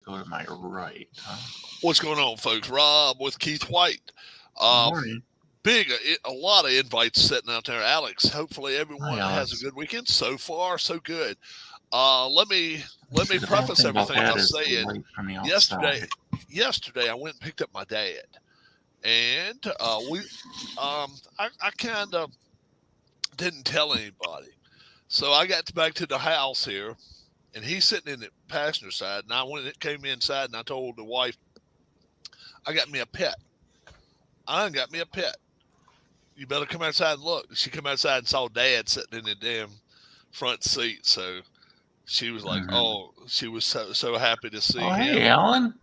go to my right. Huh? What's going on, folks? Rob with Keith White. Um, Morning. a lot of invites sitting out there. Alex, hopefully Hi, everyone has a Alex. good weekend. So far, so good. Let me See, the bad preface thing about everything that by is the saying light from the yesterday, outside. yesterday I went and picked up my dad, and I kind of didn't tell anybody. So I got back to the house here, and he's sitting in the passenger side, and I went and came inside, and I told the wife, I got me a pet. I done got me a pet. You better come outside and look. She come outside and saw Dad sitting in the damn front seat. So she was like, Hmm. "Oh," she was so happy to see Oh, him. hey, Alan.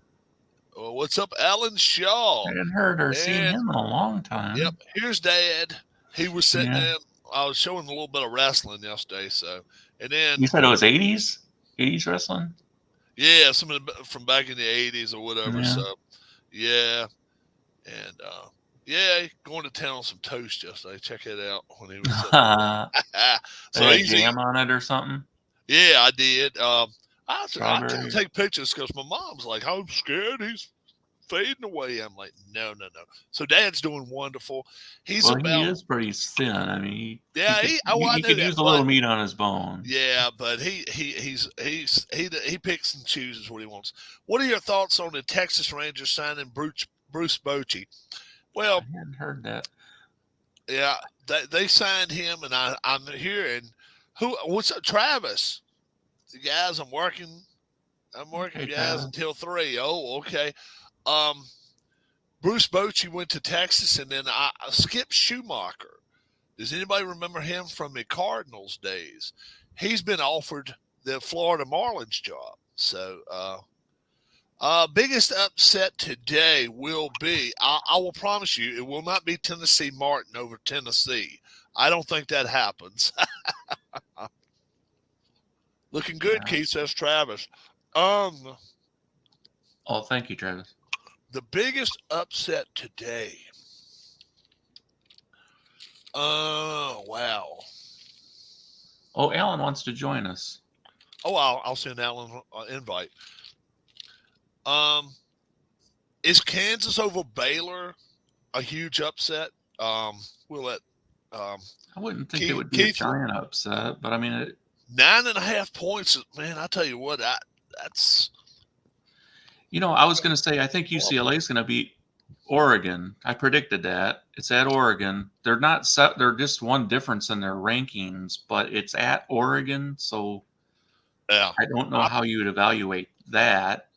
Oh, what's up, Alan Shaw? I hadn't heard or seen And him in a long yep, time. here's Dad. He was sitting Yeah. in. I was showing a little bit of wrestling yesterday. So, and then You said it was 80s? 80s wrestling? yeah, some of from back in the '80s or whatever. Yeah. So yeah, and yeah, going to town on some toast yesterday. Check it out when he was sitting there. They So had he's eating. jam on it or something? Yeah, I did. I couldn't Strawberry? take pictures because my mom's like, "I'm scared he's fading away." I'm like, "No, no, no." So Dad's doing wonderful. He's Well, he about is pretty thin. I mean, he yeah. could I he knew could that, use a but little meat on his bone. yeah, but he picks and chooses what he wants. What are your thoughts on the Texas Rangers signing Bruce Bochy? I Well, hadn't heard that. yeah, they signed him, and I'm hearing what's Travis? The guys I'm working Okay, guys Travis. until 3. Oh, okay. Um, Bruce Bochy went to Texas, and then Skip Schumacher. Does anybody remember him from the Cardinals days? He's been offered the Florida Marlins job. So, biggest upset today will be, I will promise you, it will not be Tennessee Martin over Tennessee. I don't think that happens. Looking good, Yeah. Keith, says Travis. Um, Oh, thank you, Travis. the biggest upset today. Oh, wow. Oh, Alan wants to join us. Oh, I'll send Alan an invite. Um, is Kansas over Baylor a huge upset? We'll let um, I wouldn't think it Keith, would be a Keith giant upset, but I mean, 9.5 points. Man, I tell you what, that's I was going to say I think UCLA is going to beat Oregon. I predicted that. It's at Oregon. They're not set. They're just one difference in their rankings, but it's at Oregon, so yeah. I don't know how you would evaluate that.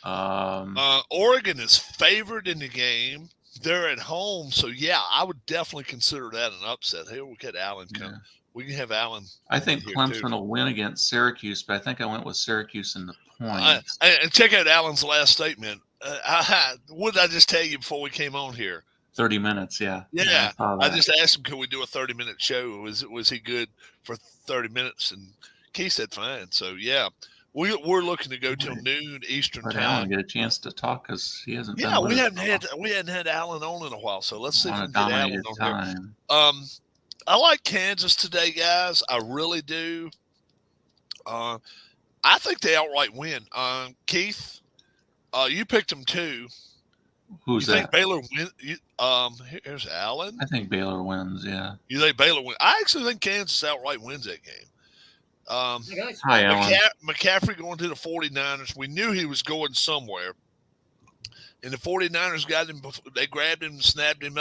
Um, Oregon is favored in the game. They're at home, so yeah, I would definitely consider that an upset. Here we get Alan come. yeah. We can have Alan I in think here too. Clemson will win against Syracuse, but I think I went with Syracuse in the points. And check out Alan's last statement. What did I just tell you before we came on here? 30 minutes, yeah. I Yeah, saw I that. just asked him, "Could we do a 30-minute show? Was he good for 30 minutes?" And Keith said, "Fine." So yeah, we're looking to go till noon Eastern Let time. Alan get a chance to talk because he hasn't been Yeah, with us. we hadn't had Alan on in a while, so let's see if On we a can get Alan dominated on here. time. I like Kansas today, guys. I really do. I think they outright win. Keith, you picked them too. Who's You think that? Baylor win? Here's Alan. I think Baylor wins, yeah. You think Baylor win? I actually think Kansas outright wins that game. Hey guys. Hi, Alan. McCaffrey going to the 49ers. We knew he was going somewhere. And the 49ers got him. They grabbed him, snagged him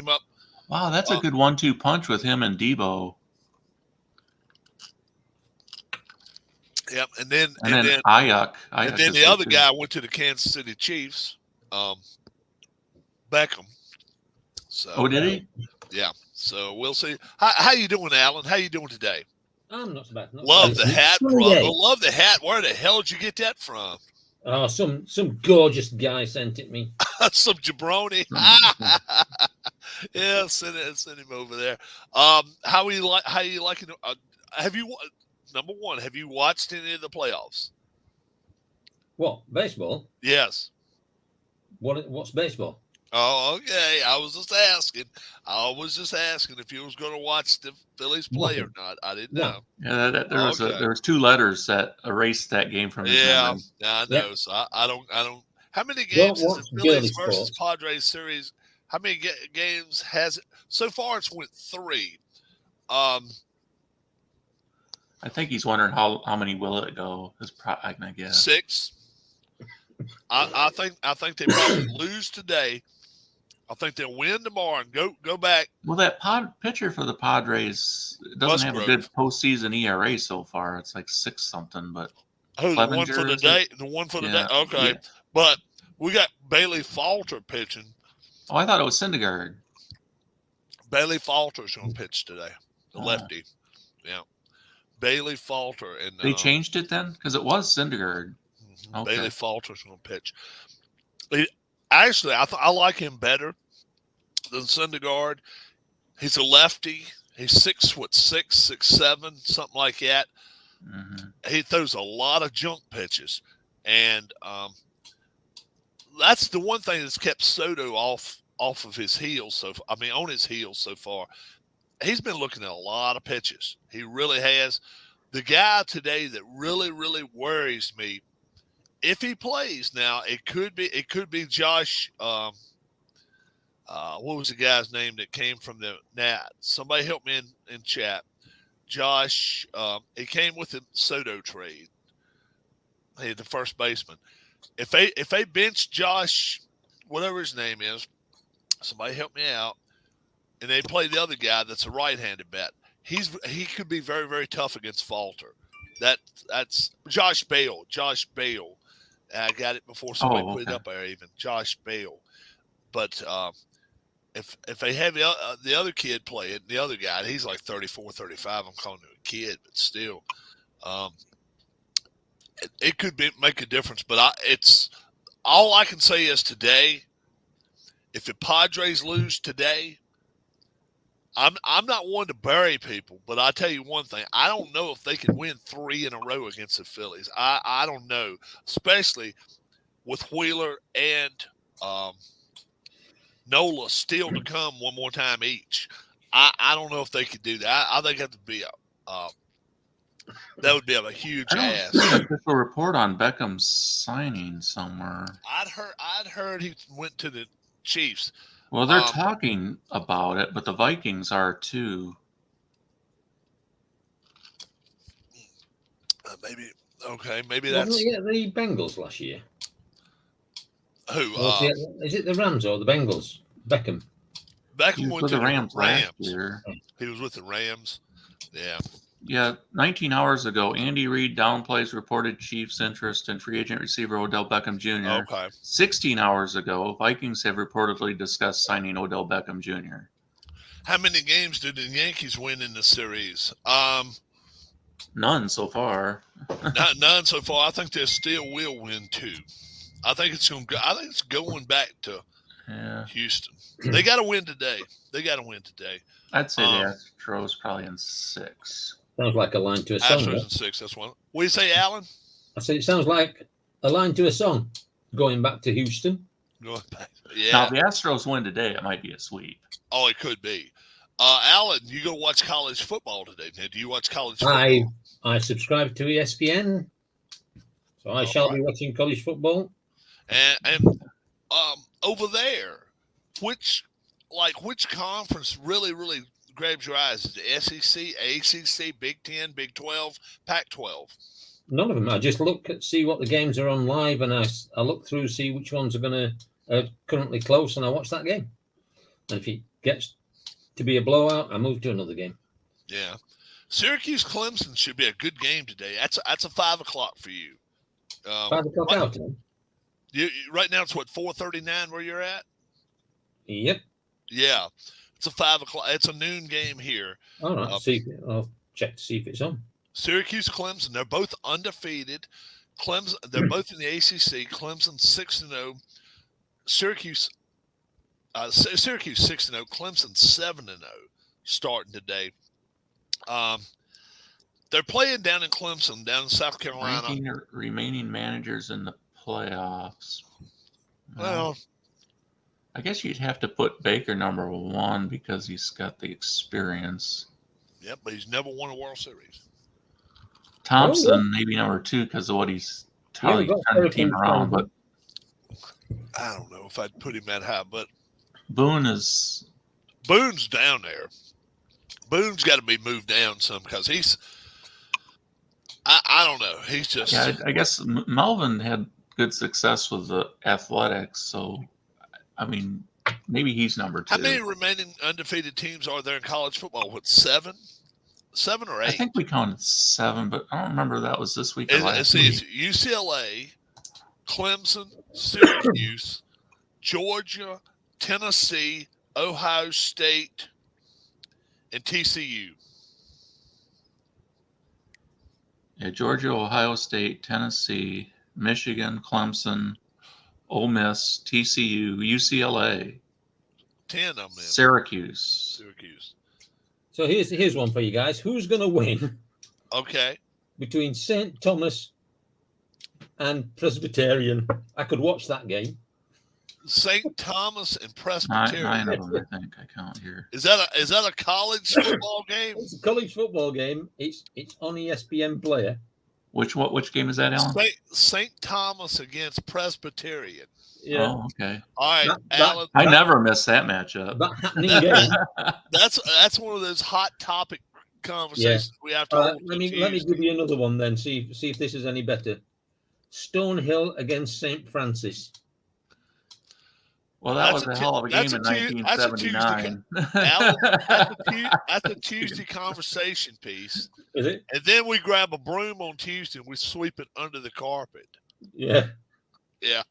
up. Wow, that's a good 1-2 punch with him and Debo. Yep. And then Ayuk. And then the other guy went to the Kansas City Chiefs, Beckham. So, Oh, did he? Yeah. So we'll see. How you doing, Alan? How you doing today? I'm not so bad. Love the hat, brother. Love the hat. Where the hell did you get that from? Oh, some gorgeous guy sent it me. Some jabroni. Yeah, send him over there. How you liking? Have you number one? Have you watched any of the playoffs? What, baseball? Yes. What's baseball? Oh, okay. I was just asking. I was just asking if you was going to watch the Phillies play or not. I didn't No. know. Yeah, Okay. there was two letters that erased that game from his Yeah, memory. I Yep. know. So I don't. How many Don't games is the watch girly Phillies versus sports. Padres series? How many games has it? So far? It's went 3. Um, I think he's wondering how many will it go. I can guess. 6. I think they probably lose today. I think they'll win tomorrow and go back. Well, that pitcher for the Padres doesn't have a good Musgrove. postseason ERA so far. It's like 6 something, but Who, the one for Clevenger, the is it? day? The one for the day. Yeah, Okay, yeah. but we got Bailey Falter pitching. Oh, I thought it was Syndergaard. Bailey Falter's going to pitch today. The Oh. lefty. Yeah. Bailey Falter and They changed it then because it was Syndergaard. Okay. Bailey Falter's going to pitch. Actually, I like him better than Syndergaard. He's a lefty. He's 6'6", 6'7", something like that. Mm-hmm. He throws a lot of junk pitches, and that's the one thing that's kept Soto off of his heels. On his heels so far. He's been looking at a lot of pitches. He really has. The guy today that really, really worries me, if he plays now, it could be Josh. What was the guy's name that came from the Nat? Somebody help me in chat. Josh. He came with the Soto trade. Hey, the first baseman. If they bench Josh, whatever his name is, somebody help me out. And they play the other guy that's a right-handed bat. He could be very, very tough against Falter. That's Josh Bale. Josh Bale. I got it before somebody put it up there. Even Josh Bale. But if they have the other kid play it, the other guy, he's like 34, 35. I'm calling him a kid, but still, it could make a difference. But it's all I can say is today. If the Padres lose today, I'm not one to bury people, but I tell you one thing: I don't know if they can win 3 in a row against the Phillies. I don't know, especially with Wheeler and Nola still to come one more time each. I don't know if they could do that. I think that would be a huge ask. I don't see an official report on Beckham's signing somewhere. I'd heard he went to the Chiefs. Well, they're talking about it, but the Vikings are too. Maybe that's the Bengals last year. Who? Is it the Rams or the Bengals? Beckham went to the Rams last year. He was with the Rams. Yeah. Yeah, 19 hours ago, Andy Reid downplays reported Chiefs' interest in free agent receiver Odell Beckham Jr. Okay. 16 hours ago, Vikings have reportedly discussed signing Odell Beckham Jr. How many games did the Yankees win in the series? None so far. None so far. I think they still will win 2. I think it's going back to Houston. They got to win today. I'd say the Astros probably in 6. Sounds like a line to a song. Astros in 6. That's one. What do you say, Alan? I said it sounds like a line to a song. Going back to Houston. Going back. Yeah. Now, if the Astros win today, it might be a sweep. Oh, it could be. Alan, you go watch college football today. Now, do you watch college football? I subscribe to ESPN, so I shall be watching college football. And over there, which conference really grabs your eyes? Is it SEC, ACC, Big 10, Big 12, Pac-12? None of them. I just look at see what the games are on live, and I look through see which ones are currently close, and I watch that game. And if it gets to be a blowout, I move to another game. Yeah, Syracuse Clemson should be a good game today. That's a 5 o'clock for you. 5 o'clock out. Right now it's what, 4:39 where you're at? Yep. Yeah, it's a 5 o'clock. It's a noon game here. All right. I'll check to see if it's on. Syracuse Clemson. They're both undefeated. Clemson. They're both in the ACC. Clemson 6-0. Syracuse 6-0. Clemson 7-0. Starting today. They're playing down in Clemson, down in South Carolina. Remaining managers in the playoffs. Well, I guess you'd have to put Baker number 1 because he's got the experience. Yep, but he's never won a World Series. Thompson maybe number 2 because of what how Yeah, he's turned the team around. But I don't know if I'd put him that high, but Boone's down there. Boone's got to be moved down some because he's. I don't know. He's just. Yeah, I guess Melvin had good success with the athletics, so I mean, maybe he's number 2. How many remaining undefeated teams are there in college football? What, 7? 7 or 8? I think we counted 7, but I don't remember if that was this week or last week. It's UCLA, Clemson, Syracuse, Georgia, Tennessee, Ohio State, and TCU. Yeah, Georgia, Ohio State, Tennessee, Michigan, Clemson, Ole Miss, TCU, UCLA, 10 of them. Syracuse. So here's one for you guys. Who's going to win Okay. between St. Thomas and Presbyterian? I could watch that game. St. Thomas and 9 Presbyterian. of them, I think I count here. Is that a college football game? It's a college football game. It's on ESPN Player. Which game is that, Alan? St. Thomas against Presbyterian. Yeah, Oh, okay. All right, Alan. I never miss that matchup. that happening game. That's one of those hot topic conversations we have to hold. Let me give you another one then. See if this is any better. Stonehill against St. Francis. Well, that was a hell of a game in 1979. Alan, that's a Tuesday conversation piece. Is it? And then we grab a broom on Tuesday and we sweep it under the carpet. Yeah. Yeah.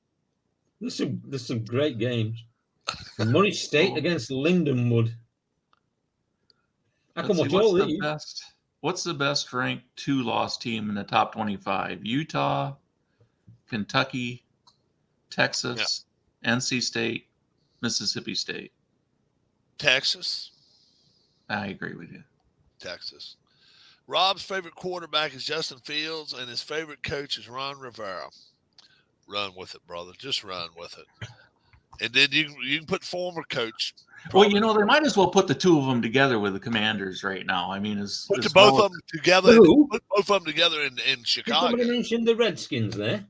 There's some great games. Murray State against Lindenwood. I can watch all these. What's the best ranked 2-loss team in the top 25? Utah, Kentucky, Texas, NC State, Mississippi State. Texas. I agree with you. Texas. Rob's favorite quarterback is Justin Fields, and his favorite coach is Ron Rivera. Run with it, brother. Just run with it. And then you can put former coach. Well, they might as well put the two of them together with the Commanders right now. I mean, put both of them together. Put both of them together in Chicago. Somebody mentioned the Redskins there.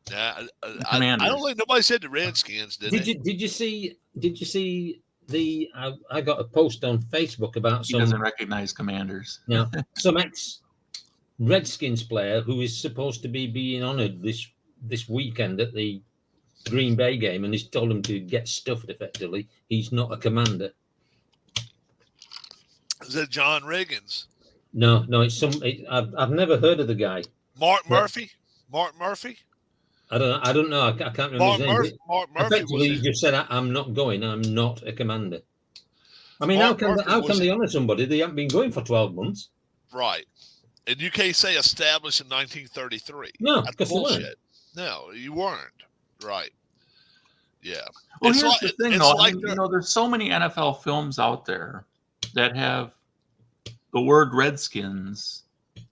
Yeah, I don't think nobody said the Redskins, did they? Did you see the? I got a post on Facebook about he doesn't recognize Commanders. No, some ex Redskins player who is supposed to be being honoured this weekend at the Green Bay game, and he's told him to get stuffed. Effectively, he's not a Commander. Is it John Riggins? No, it's I've never heard of the guy. Mark Murphy. Mark Murphy. I don't know. I can't remember his name. Mark Murphy. Effectively, he just said, "I'm not going. I'm not a Commander." I mean, how can they honour somebody? They haven't been going for 12 months. Right. And you can't say established in 1933. No, that's because bullshit. No, you weren't. Right. Yeah. Well, here's the thing, though. There's so many NFL films out there that have the word Redskins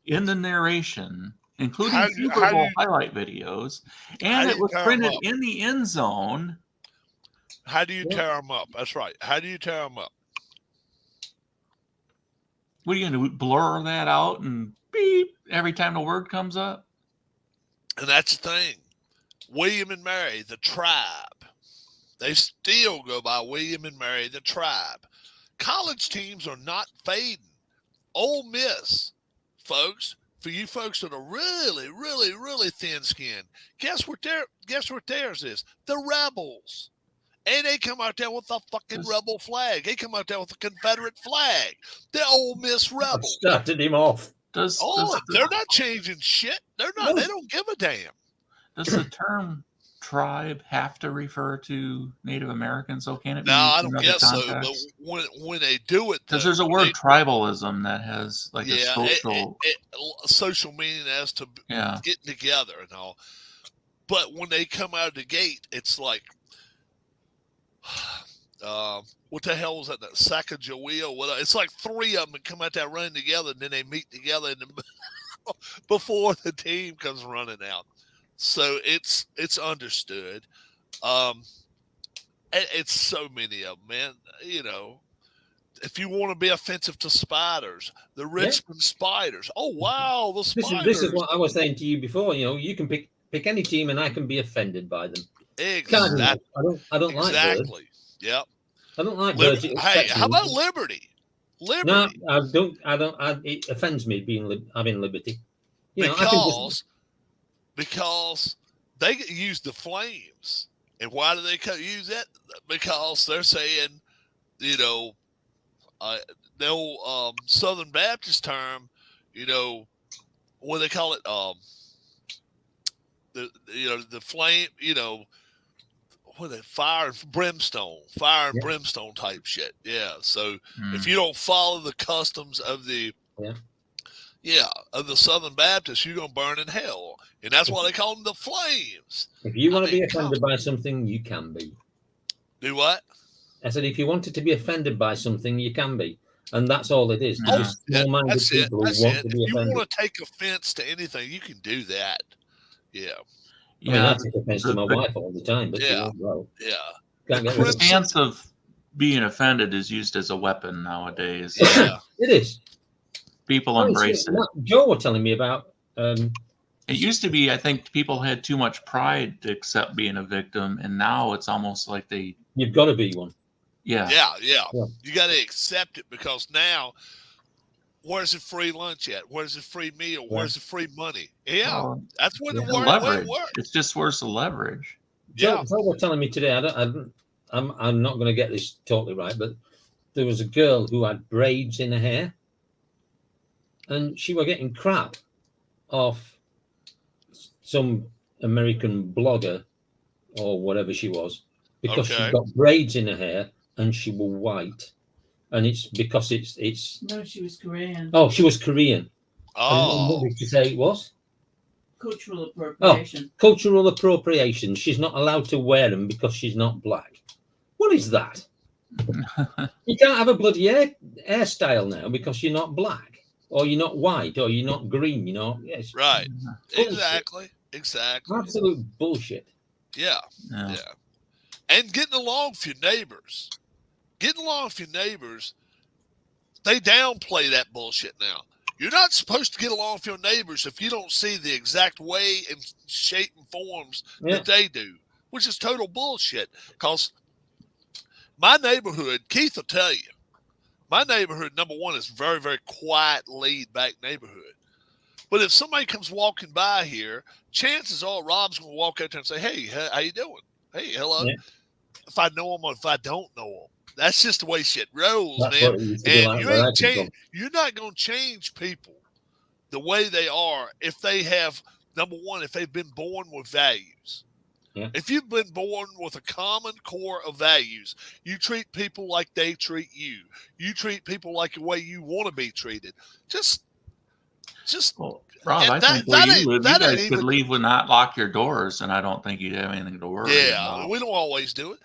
in the narration, including Super Bowl highlight videos, and it was printed in the end zone. How do you tear them up? That's right. How do you tear them up? What are you going to do? Blur that out and beep every time the word comes up? And that's the thing. William and Mary, the tribe. They still go by William and Mary, the tribe. College teams are not fading. Ole Miss, folks, for you folks that are really, really, really thin-skinned, guess what theirs is? The Rebels. And they come out there with the fucking rebel flag. They come out there with the Confederate flag. The Ole Miss Rebels. Started him off. They're not changing shit. They're not. They don't give a damn. Does the term tribe have to refer to Native Americans? So can it be? No, I don't guess so. But when they do it, because there's a word tribalism that has like a social meaning as to getting together and all. But when they come out of the gate, it's like, what the hell was that? That Sacagawea? It's like three of them that come out there running together, and then they meet together in the before the team comes running out. So it's understood. It's so many of them, man. You know, if you want to be offensive to spiders, the Richmond Spiders. Oh wow, the spiders. This is what I was saying to you before. You know, you can pick any team, and I can be offended by them. Exactly. I don't like birds. Exactly. Yep. I don't like birds. Hey, how about Liberty? No, I don't. It offends me having liberty. You know, because they use the flames, and why do they use that? Because they're saying, you know, no Southern Baptist term, you know, what do they call it? The flame, you know, what the fire and brimstone type shit. Yeah. So if you don't follow the customs of the of the Southern Baptists, you're gonna burn in hell, and that's why they call them the flames. If you want to be offended by something, you can be. Do what? I said, if you wanted to be offended by something, you can be, and that's all it is. Yeah. Just small-minded people who want to be if you offended. want to take offense to anything, you can do that. Yeah. I mean, I take offense to my wife all the time, but Yeah. Well, Yeah. can't get The rid of it. stance of being offended is used as a weapon nowadays. Yeah. It is. People embrace it. Joe was telling me about. It used to be, I think, people had too much pride to accept being a victim, and now it's almost like they. You've got to be one. Yeah. You got to accept it, because now, where's the free lunch at? Where's the free meal? Where's the free money? Yeah, that's what the the leverage. works. It's just worse the leverage. Joe was telling me today. I'm not going to get this totally right, but there was a girl who had braids in her hair, and she was getting crap off some American blogger or whatever she was, because she got braids in her hair and she was white, and it's because it's. No, she was Korean. Oh, she was Korean. Oh, and what did you say it was? Cultural appropriation. Cultural appropriation. She's not allowed to wear them because she's not black. What is that? You can't have a bloody hairstyle now because you're not black, or you're not white, or you're not green. You know, yes, right. Bullshit. Exactly. Absolute bullshit. Yeah. And getting along with your neighbors. They downplay that bullshit now. You're not supposed to get along with your neighbors if you don't see the exact way and shape and forms that they do, which is total bullshit. Because my neighborhood, Keith will tell you, my neighborhood, number one, is very, very quiet, laid-back neighborhood. But if somebody comes walking by here, chances are Rob's going to walk out there and say, hey, how you doing? Hey, hello. Yeah. If I know them or if I don't know them. That's just the way shit rolls, man. And you're not going to change people the way they are if they have, number one, if they've been born with values. Yeah. If you've been born with a common core of values, you treat people like they treat you. You treat people like the way you want to be treated. Well, Rob, I think where you live, you guys could leave and not lock your doors, and I don't think you'd have anything to worry about. We don't always do it.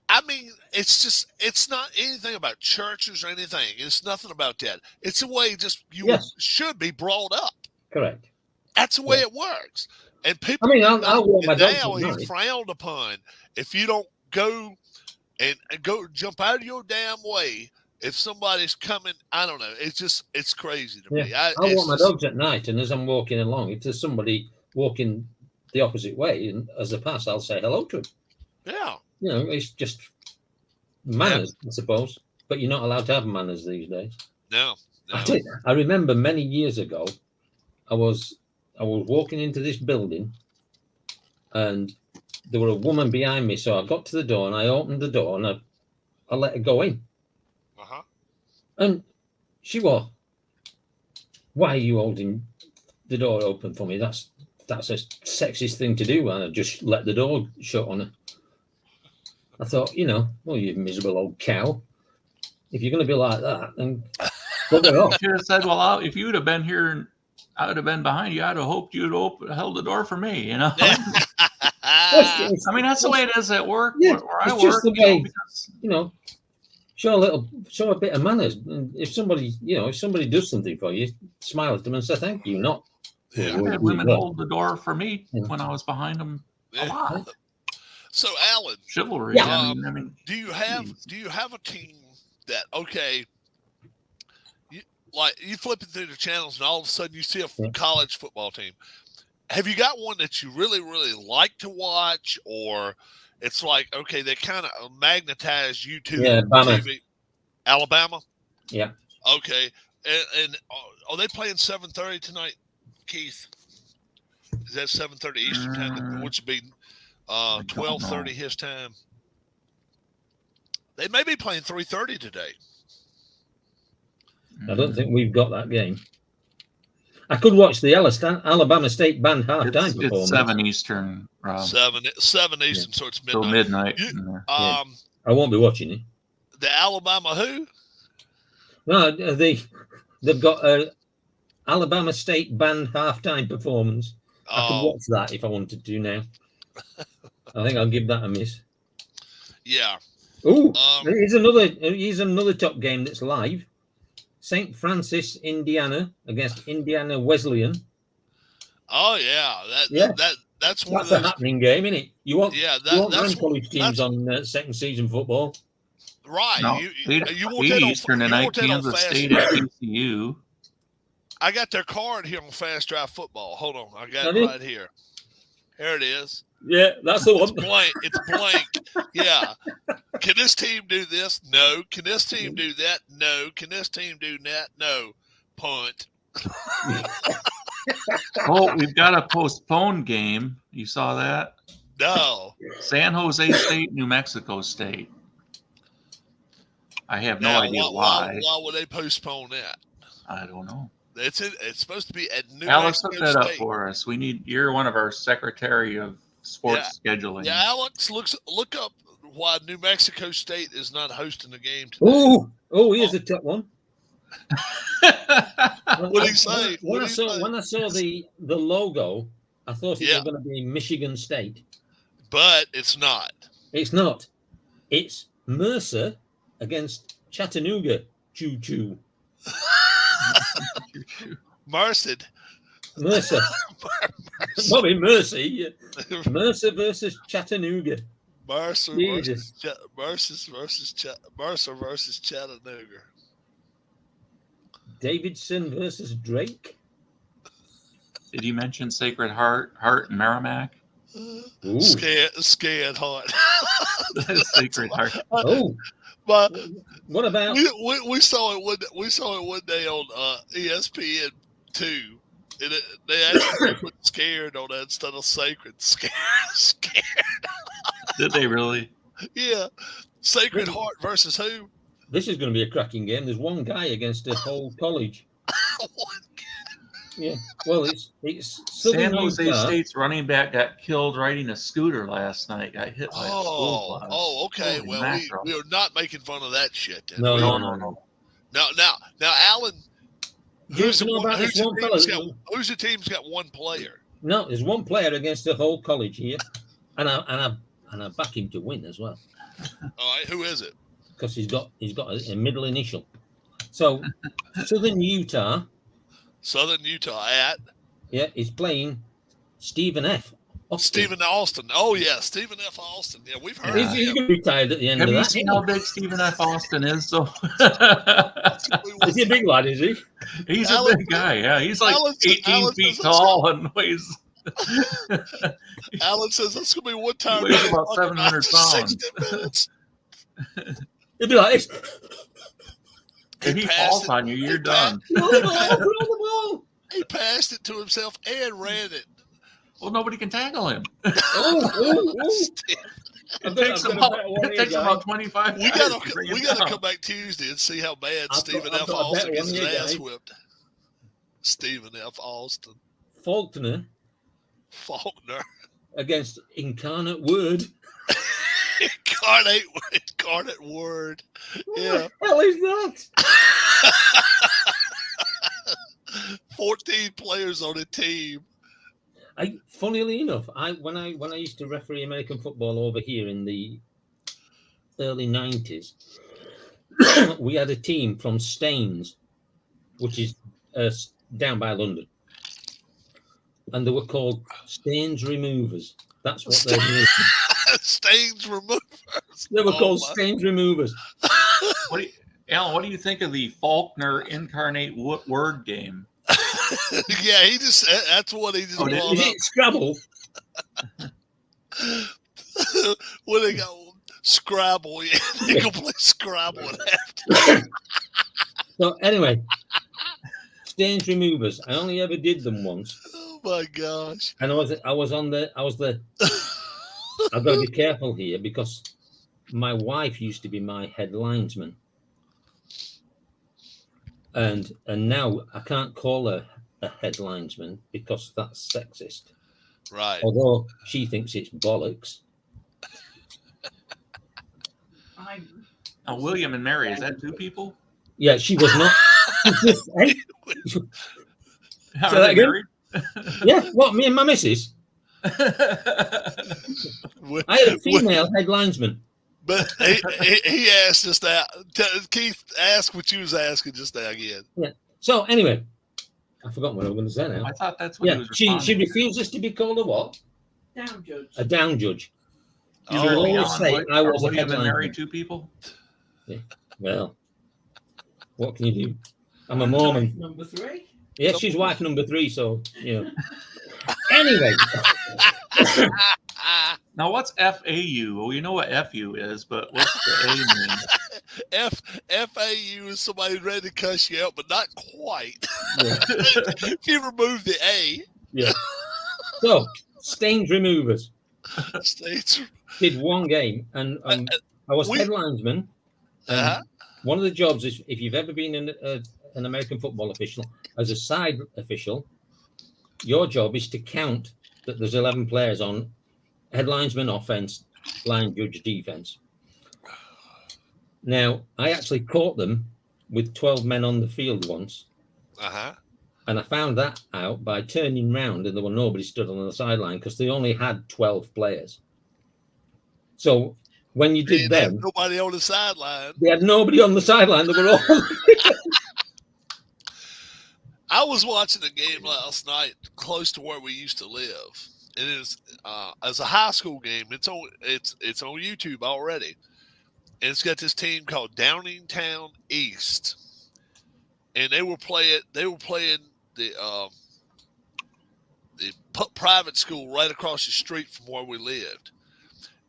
I mean, it's not anything about churches or anything. It's nothing about that. It's the way should be brought up. Correct. That's the way it works. And people, I'll walk my dog now he's frowned upon if you don't go and jump out of your damn way. If somebody's coming, I don't know. It's crazy to me. I walk my dogs at night, and as I'm walking along, if there's somebody walking the opposite way, and as I pass, I'll say hello to him. Yeah. You know, it's just manners, I suppose. But you're not allowed to have manners these days. No. I remember many years ago, I was walking into this building, and there was a woman behind me. So I got to the door, and I opened the door, and I let her go in. And she was, why are you holding the door open for me? That's a sexist thing to do. And I just let the door shut on her. I thought, well, you miserable old cow. If you're going to be like that, then put it off. You should have said, well, if you would have been here, I would have been behind you. I'd have hoped you'd held the door for me, I mean, that's the way it is at work. Yeah, where I work. Just the way, show a bit of manners. And if somebody does something for you, smile at them and say thank you. Not. I had women hold the door for me when I was behind them a lot. So, Alan, Chivalry. Yeah. I mean, do you have a team that you flip it through the channels and all of a sudden you see a Yeah. college football team? Have you got one that you really, really like to watch, or it's like, okay, they kind of magnetize you to Bama. TV? Alabama? Yeah. Okay. And are they playing 7:30 tonight, Keith? Is that 7:30 Eastern time, which would be 12:30 his time? They may be playing 3:30 today. I don't think we've got that game. I could watch the Alabama State band halftime performance. It's 7 Eastern, Rob. 7 Eastern, so it's midnight. So midnight. You- in there. I won't be watching it. The Alabama who? No, they've got a Alabama State band halftime performance. I could watch that if I wanted to now. I think I'll give that a miss. Yeah. Oh, here's another top game that's live. St. Francis, Indiana against Indiana Wesleyan. Oh yeah. That's one That's of a those. happening game, isn't it? You want That's ranked college teams on second season football. right. No, You want 8 that on, Eastern you tonight, want that on Kansas fast. State at TCU. I got their card here on Fast Drive Football. Hold on, I got Have it you? right here. Here it is. Yeah, that's the It's one. blank. It's blank. Yeah. Can this team do this? No. Can this team do that? No. Can this team do that? No. Punt. Oh, we've got a postponed game. You saw that? No. San Jose State, New Mexico State. I have no Now, idea why would they postpone that? I don't know. It's supposed to be at New Alex, Mexico look that up State. for us. You're one of our secretary of sports scheduling. Yeah, Alex, look up why New Mexico State is not hosting the game today. Here's the top one. What did he say? When I saw the logo, I thought it Yeah. was going to be Michigan State. But it's not. It's not. It's Mercer against Chattanooga. Choo choo. Merced. Mercer. Bobby Mercy. Mercer versus Chattanooga. Mercer Jesus. versus Chattanooga. Davidson versus Drake. Did you mention Sacred Heart and Merrimack? Ooh. Scared heart. Sacred Heart. Oh, But what about? we saw it one day on ESPN 2. And they actually put scared on that instead of sacred. Scared. Did they really? Yeah. Sacred Heart versus who? This is going to be a cracking game. There's one guy against a whole college. Yeah. Well, it's Southern San Jose Utah. State's running back got killed riding a scooter last night. Got hit by a school bus. Okay. Holy Well, mackerel. we are not making fun of that shit. Then. No, No. Now, Alan. Who's Do you know about this one fella? Who's the team's got one player? No, there's one player against the whole college here, and I back him to win as well All right, who is it? because he's got a middle initial. So Southern Utah, Southern Utah at is playing Stephen F. Austin. Stephen Austin. Oh yeah, Stephen F. Austin. Yeah, we've heard. He's going to be retired at the end Have of you that. seen how big Stephen F. Austin is? So Is he a big lad? Is he? he's Alan- a big guy. Yeah, he's like Alan- 18 Alan feet says tall and weighs Alan says that's gonna be one time. weighs about 700 pounds. 60 minutes. He'd be like this. If he passed falls it. on you, you're He done. Throw the ball, throw the ball. He passed it to himself and ran it. Well, nobody can tackle him. Oh. It takes about 25 We guys gotta to bring we it gotta down. come back Tuesday and see how bad I've Stephen got- F. I've got a Austin better gets one his here, ass guys. whipped. Stephen F. Austin. Faulkner Faulkner. against Incarnate Word. Incarnate Word. Yeah. What the hell is that? 14 players on a team. Funnily enough, when I used to referee American football over here in the early 90s, we had a team from Staines, which is down by London, and they were called Staines Removers. That's what they're doing. Stains removers. They were Oh, called my- stains removers. What do you, Alan, what do you think of the Faulkner incarnate word game? Yeah, that's what he just Oh, did- brought Is up. it Scrabble? When they go Scrabble, yeah, they can play Scrabble after. So anyway, stains removers. I only ever did them once, Oh my gosh. and I was the. I've got to be careful here because my wife used to be my head linesman, and now I can't call her a head linesman because that's sexist. Right. Although she thinks it's bollocks. I Now, William and Mary, is that two people? Yeah, she was not. Hey, Are Say that they again? married? yeah, what? Me and my missus. Wi- I had a wi- female head linesman. But he asked us that. Keith, ask what you was asking just now again. So anyway, I forgot what I was going to say now. I thought that's what he Yeah, was she responding to. refuses to be called a what? down judge. A down judge. Is Oh, there always Alan, say Wi- I are was a William and Mary headlinesman. two people? Well, what can you do? I'm a Mormon. Number 3. Yeah, she's wife number 3, so you know. Anyway, Ah, Now, what's FAU? Well, you know what FU is, but what's the A mean? FAU is somebody ready to cuss you out, but not quite. yeah. If you remove the A, So stains removers. states. Did one game, and I was we- head linesman. And Uh-huh. one of the jobs is if you've ever been an American football official as a side official, your job is to count that there's 11 players on head linesman offense, line judge defense. Now, I actually caught them with 12 men on the field once, Uh-huh. and I found that out by turning round and there were nobody stood on the sideline because they only had 12 players. So when you did them, Nobody on the sideline. they had nobody on the sideline. They were all I was watching a game last night close to where we used to live. It is as a high school game. It's on YouTube already. And it's got this team called Downingtown East. And they were playing the private school right across the street from where we lived.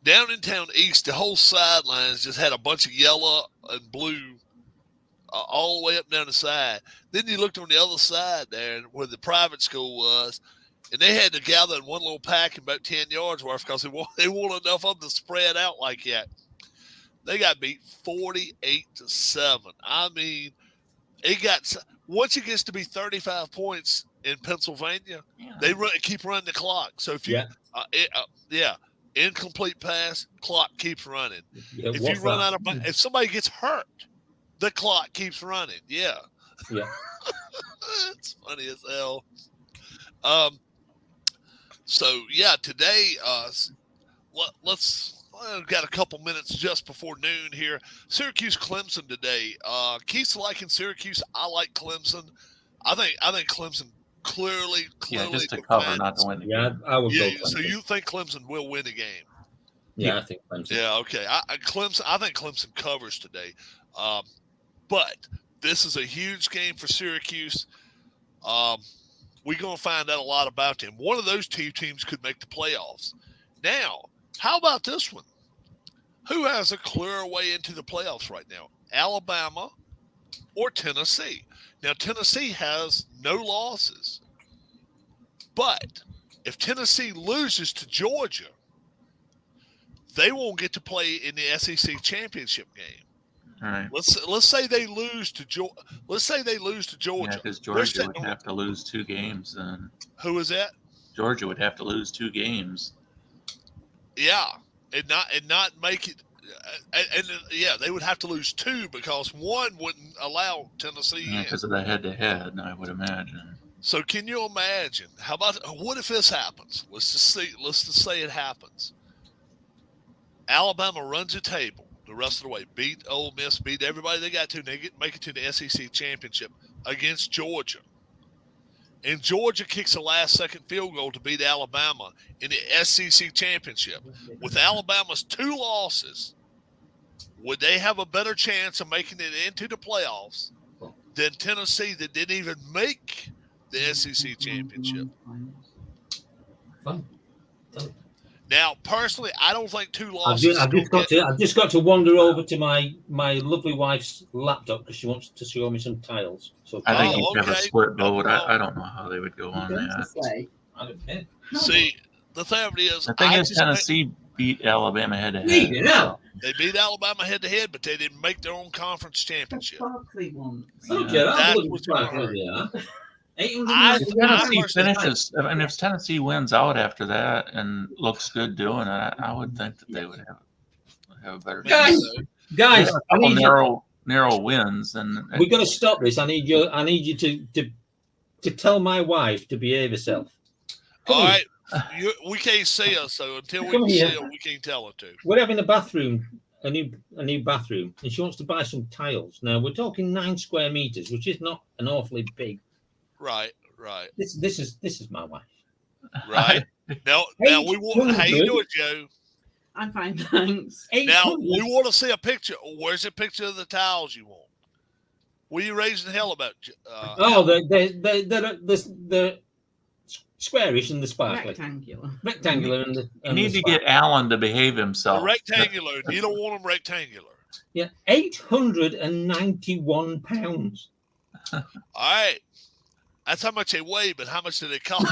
Downingtown East, the whole sidelines just had a bunch of yellow and blue all the way up down the side. Then you looked on the other side there where the private school was, and they had to gather in one little pack about 10 yards worth because they wanted enough of them to spread out like that. They got beat 48-7. I mean, once it gets to be 35 points in Pennsylvania, they keep running the clock. So if you, incomplete pass, clock keeps running. Yeah, If what's you run that? out of, if somebody gets hurt, the clock keeps running. Yeah. Yeah. It's funny as hell. So yeah, today, I've got a couple minutes just before noon here. Syracuse Clemson today. Keith's liking Syracuse. I like Clemson. I think Clemson clearly. Yeah, just to the cover, win. not to win. the Yeah, game. I would go. Yeah. Clemson. So you think Clemson will win the game? Yeah, I think Clemson. Yeah, okay. I think Clemson covers today. But this is a huge game for Syracuse. We're going to find out a lot about them. One of those two teams could make the playoffs. Now, how about this one? Who has a clear way into the playoffs right now? Alabama or Tennessee? Now, Tennessee has no losses. But if Tennessee loses to Georgia, they won't get to play in the SEC championship game. All right. Let's say they lose to Georgia. Yeah, because Georgia would have to lose 2 games then. Who is that? Georgia would have to lose 2 games. Yeah, and not make it. And yeah, they would have to lose 2 because one wouldn't allow Tennessee Yeah, in. because of the head-to-head, I would imagine. So can you imagine? How about what if this happens? Let's just say it happens. Alabama runs the table the rest of the way, beat Ole Miss, beat everybody they got to, and they make it to the SEC championship against Georgia. and Georgia kicks the last-second field goal to beat Alabama in the SEC championship. With Alabama's 2 losses, would they have a better chance of making it into the playoffs than Tennessee that didn't even make the SEC championship? Fun. Now, personally, I don't think 2 losses. I've just got to wander over to my lovely wife's laptop because she wants to show me some tiles. So I think Oh, you have a okay. split No vote. problem. I don't know how they would go on that. I don't care. See, the thing is, The thing I is, just think Tennessee beat Alabama head to Leave head. it out. they beat Alabama head-to-head, but they didn't make their own conference The championship. Barkley one. I don't care. That's I'm looking what's for gonna where hurt. they are. I- If Tennessee personally- finishes, and if Tennessee wins out after that and looks good doing it, I would think that they would have a better Guys, chance. Guys, A I couple need you. narrow wins, and We're going to stop this. I need you to tell my wife to behave herself. Come All here. right, we can't see her, so until we Come can here. see her, we can't tell her to. We're having a bathroom, a new bathroom, and she wants to buy some tiles. Now we're talking 9 square meters, which is not an awfully big. Right. This is my wife. Right. Now we want. How you doing, Joe? I'm fine, thanks. Now 800. we want to see a picture. Where's the picture of the tiles you want? What are you raising hell about? Oh, the squarish and the sparkly, Rectangular. rectangular, and the. you And need the to get Alan to behave the himself. rectangular. You don't want them rectangular. Yeah, £891. All right. That's how much they weigh, but how much do they cost?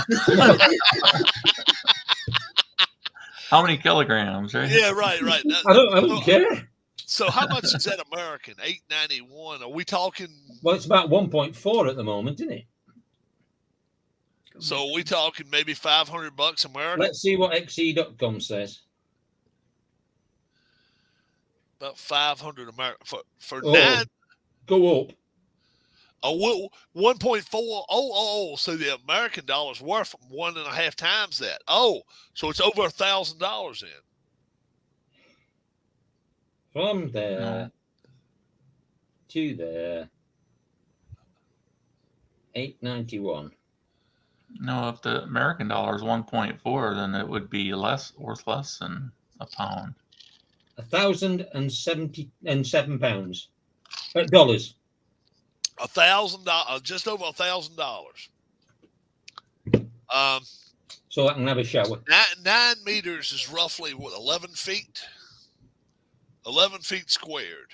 How many kilograms, right? Yeah, right. I don't care. So how much is that American? $8.91. Are we talking? Well, it's about 1.4 at the moment, isn't it? So are we talking maybe $500 American? Let's see what XE.com says. About 500 American for Oh. 9. Go up. Oh, 1.4. Oh. So the American dollar's worth 1.5 times that. Oh, so it's over $1,000 then. From there No. to there. 891. No, if the American dollar is 1.4, then it would be worth less than a pound. £1,077. Dollars. $1,000, just over $1,000. So I can have a shower. 9 meters is roughly what, 11 feet? 11 feet squared.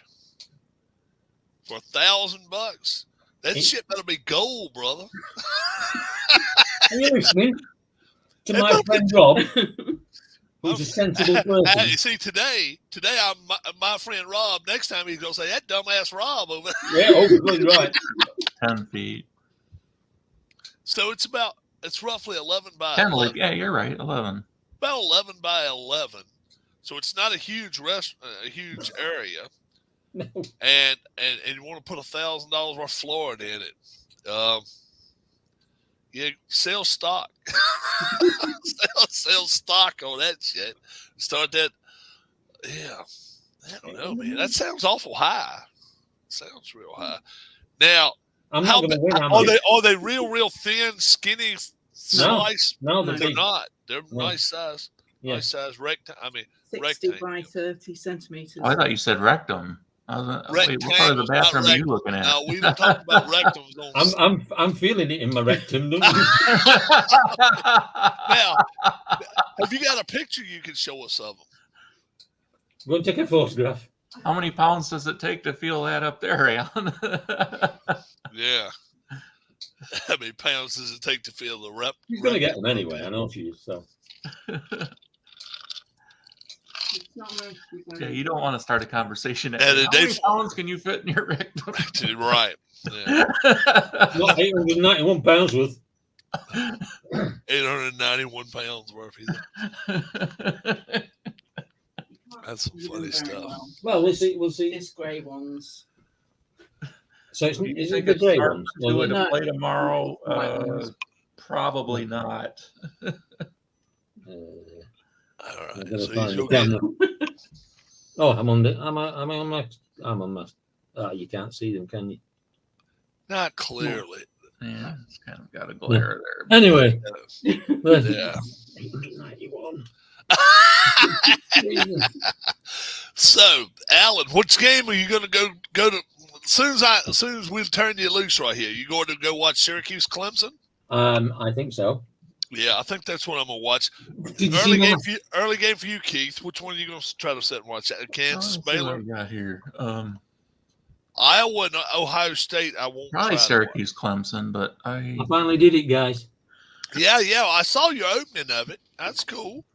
For $1,000, that shit better be gold, brother. Are you listening to my friend Rob, who's a sensible You person? see, today, I'm my friend Rob. Next time he's gonna say that dumbass Rob over there. Yeah, oh, good, right. 10 feet. So it's roughly 11 by 10, 11. yeah, you're right. 11. About 11 by 11. So it's not a huge huge area, No. and you want to put $1,000 worth of Florida in it. Yeah, sell stock. sell stock on that shit. Start that. Yeah, I don't know, man. That sounds awful high. Sounds real high. Now, I'm how not going to win. am are I? they real thin, skinny slice? No, the They're big. not. They're No. nice size. Yeah. Nice size rectangle. I mean, 60 by rectangle. 30 centimeters. Oh, I thought you said rectum. I was, wait, what part of the Rectangles, not bathroom are you rectum. looking at? No, we don't talk about rectums on. I'm feeling it in my rectum. Don't you? Now, have you got a picture you can show us of them? Go and take a photograph. How many pounds does it take to feel that up there, Alan? Yeah. How many pounds does it take to feel the rep? You're going to get them anyway. I know she is. So It's not meant to be Yeah, very- you don't want to start a conversation. Yeah, How they- many pounds can you fit in your rectum? Right. Yeah. not 891 pounds worth. 891 pounds worth either. That's some You're funny doing very stuff. well. Well, we'll see. We'll see. This grey one's. So it's, Do you is it think the it's grey smart ones? to do Well, it to No. play tomorrow? White ones. Probably not. uh, All I'm right. gonna So find he's the okay. camera. Oh, I'm on my. I'm on my. Oh, you can't see them, can you? Not clearly. Yeah, it's kind of got a glare there. Anyway, Yeah. 891. So, Alan, which game are you going to go to? As soon as we turn you loose right here, you going to go watch Syracuse Clemson? I think so. Yeah, I think that's what I'm going to watch. Did you see Early game for you, Keith. Which one are you going to try to sit and watch? Kansas, Let's see what Baylor, we got here. Iowa, and Ohio State. I won't. Probably try to Syracuse, Clemson, but I finally did it, guys. watch. Yeah. I saw your opening of it. That's cool.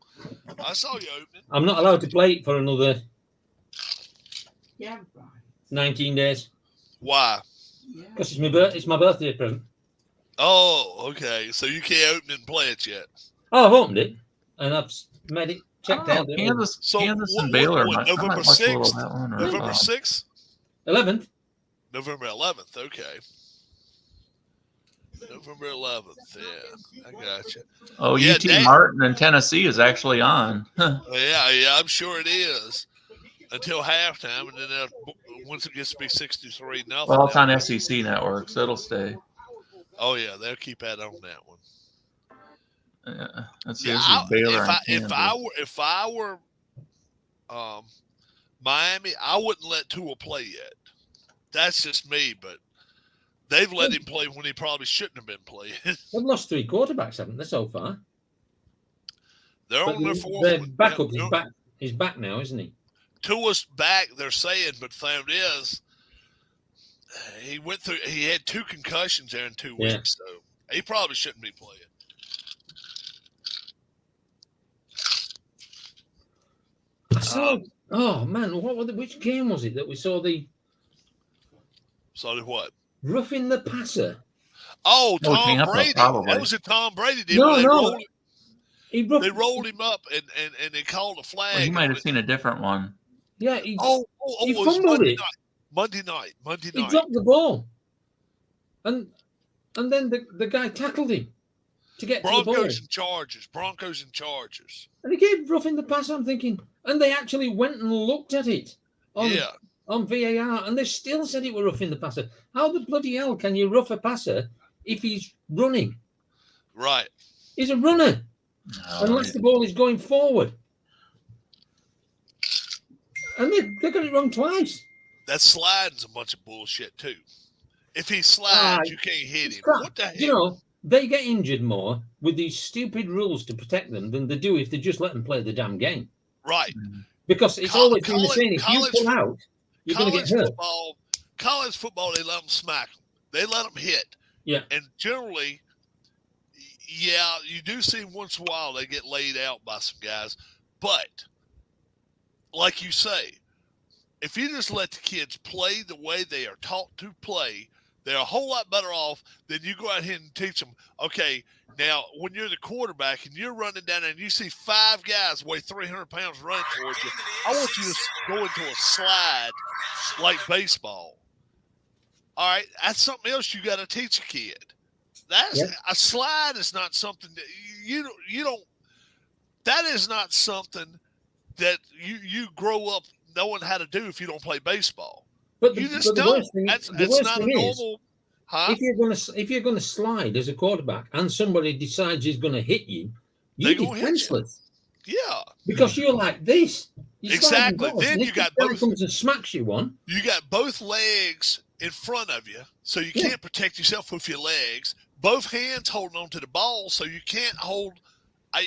I saw your opening. I'm not allowed to play it for another Yeah, right. 19 days Why? Yeah. because it's my birthday present. Oh, okay. So you can't open it and play it yet. Oh, I've opened it and I've made it checked out. Kansas, So Kansas what- and Baylor. what, I might November watch a little 6th? of that one, or, November 6th? 11th. November 11th. Okay. November 11th. Yeah, I got you. Oh, Yeah, UT Dave- Martin and Tennessee is actually on. Yeah, I'm sure it is. Until halftime, and then once it gets to be 63-0. Well, it's on SEC Network, so it'll stay. Oh yeah, they'll keep that on that one. Yeah, let's see. Yeah, This is Baylor and if Kansas. I were Miami, I wouldn't let Tua play yet. That's just me, but they've let him play when he probably shouldn't have been playing. They've lost 3 quarterbacks, haven't they, so far? They're But on their fourth. their one. backup Yeah, is back. He's back now, isn't he? Tua's back, they're saying, but the thing is, he had 2 concussions there in 2 Yeah. weeks, so he probably shouldn't be playing. I saw. Oh man, which game was it that we saw the So did what? roughing the passer? Oh, Tom Tampa, Brady. probably. That was a Tom Brady did. No, where no. They rolled him up and they called a flag. Well, you might on have it. seen a different one. Yeah, He he was fumbled Monday it. night. Monday night. He dropped the ball, and then the guy tackled him to get to the ball, Broncos and Chargers. and he gave roughing the pass. I'm thinking, and they actually went and looked at it on VAR, and they still said it were roughing the passer. How the bloody hell can you rough a passer if he's running? Right. He's a runner, No, unless the ball is going forward. And they got it wrong twice. That sliding's a bunch of bullshit too. If he slides, you can't hit It's him. crap. What the hell? You know, they get injured more with these stupid rules to protect them than they do if they just let them play the damn game. Right. Because it's always been the same. If you pull out, you're going to get hurt. College football, they let them smack them. They let them hit. Yeah. And generally, yeah, you do see once in a while they get laid out by some guys. But, like you say, if you just let the kids play the way they are taught to play, they're a whole lot better off than you go out here and teach them, okay, now when you're the quarterback and you're running down there and you see 5 guys weigh 300 pounds running towards you, I want you to go into a slide like baseball. All right, that's something else you got to teach a kid. That's a slide is not something that you don't. That is not something that you grow up knowing how to do if you don't play baseball. But You just the don't. worst thing, That's the worst not a thing is, normal. Huh? if you're gonna slide as a quarterback and somebody decides he's gonna hit you, They you're gonna hit you. defenseless Yeah, because you're like this. You're sliding Exactly. across, Then and you if got this guy both- comes and smacks you one. you got both legs in front of you, so you Yeah. can't protect yourself with your legs. Both hands holding on to the ball, so you can't hold.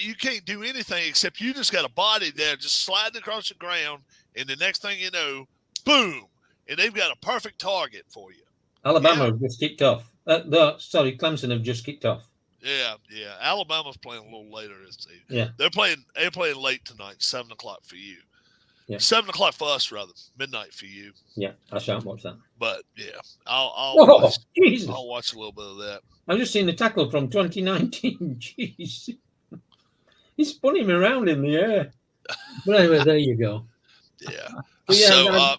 You can't do anything except you just got a body there just sliding across the ground, and the next thing you know, boom, and they've got a perfect target for you. Alabama Yeah. have just kicked off. Clemson have just kicked off. Yeah. Alabama's playing a little later this season. Yeah. They're playing late tonight, 7:00 for you. Yeah. 7:00 for us, rather. Midnight for you. Yeah, I shan't watch that. But yeah, I'll Oh, watch. Jesus! I'll watch a little bit of that. I've just seen the tackle from 2019. Jeez, he spun him around in the air. But anyway, there you go. Yeah. But yeah, So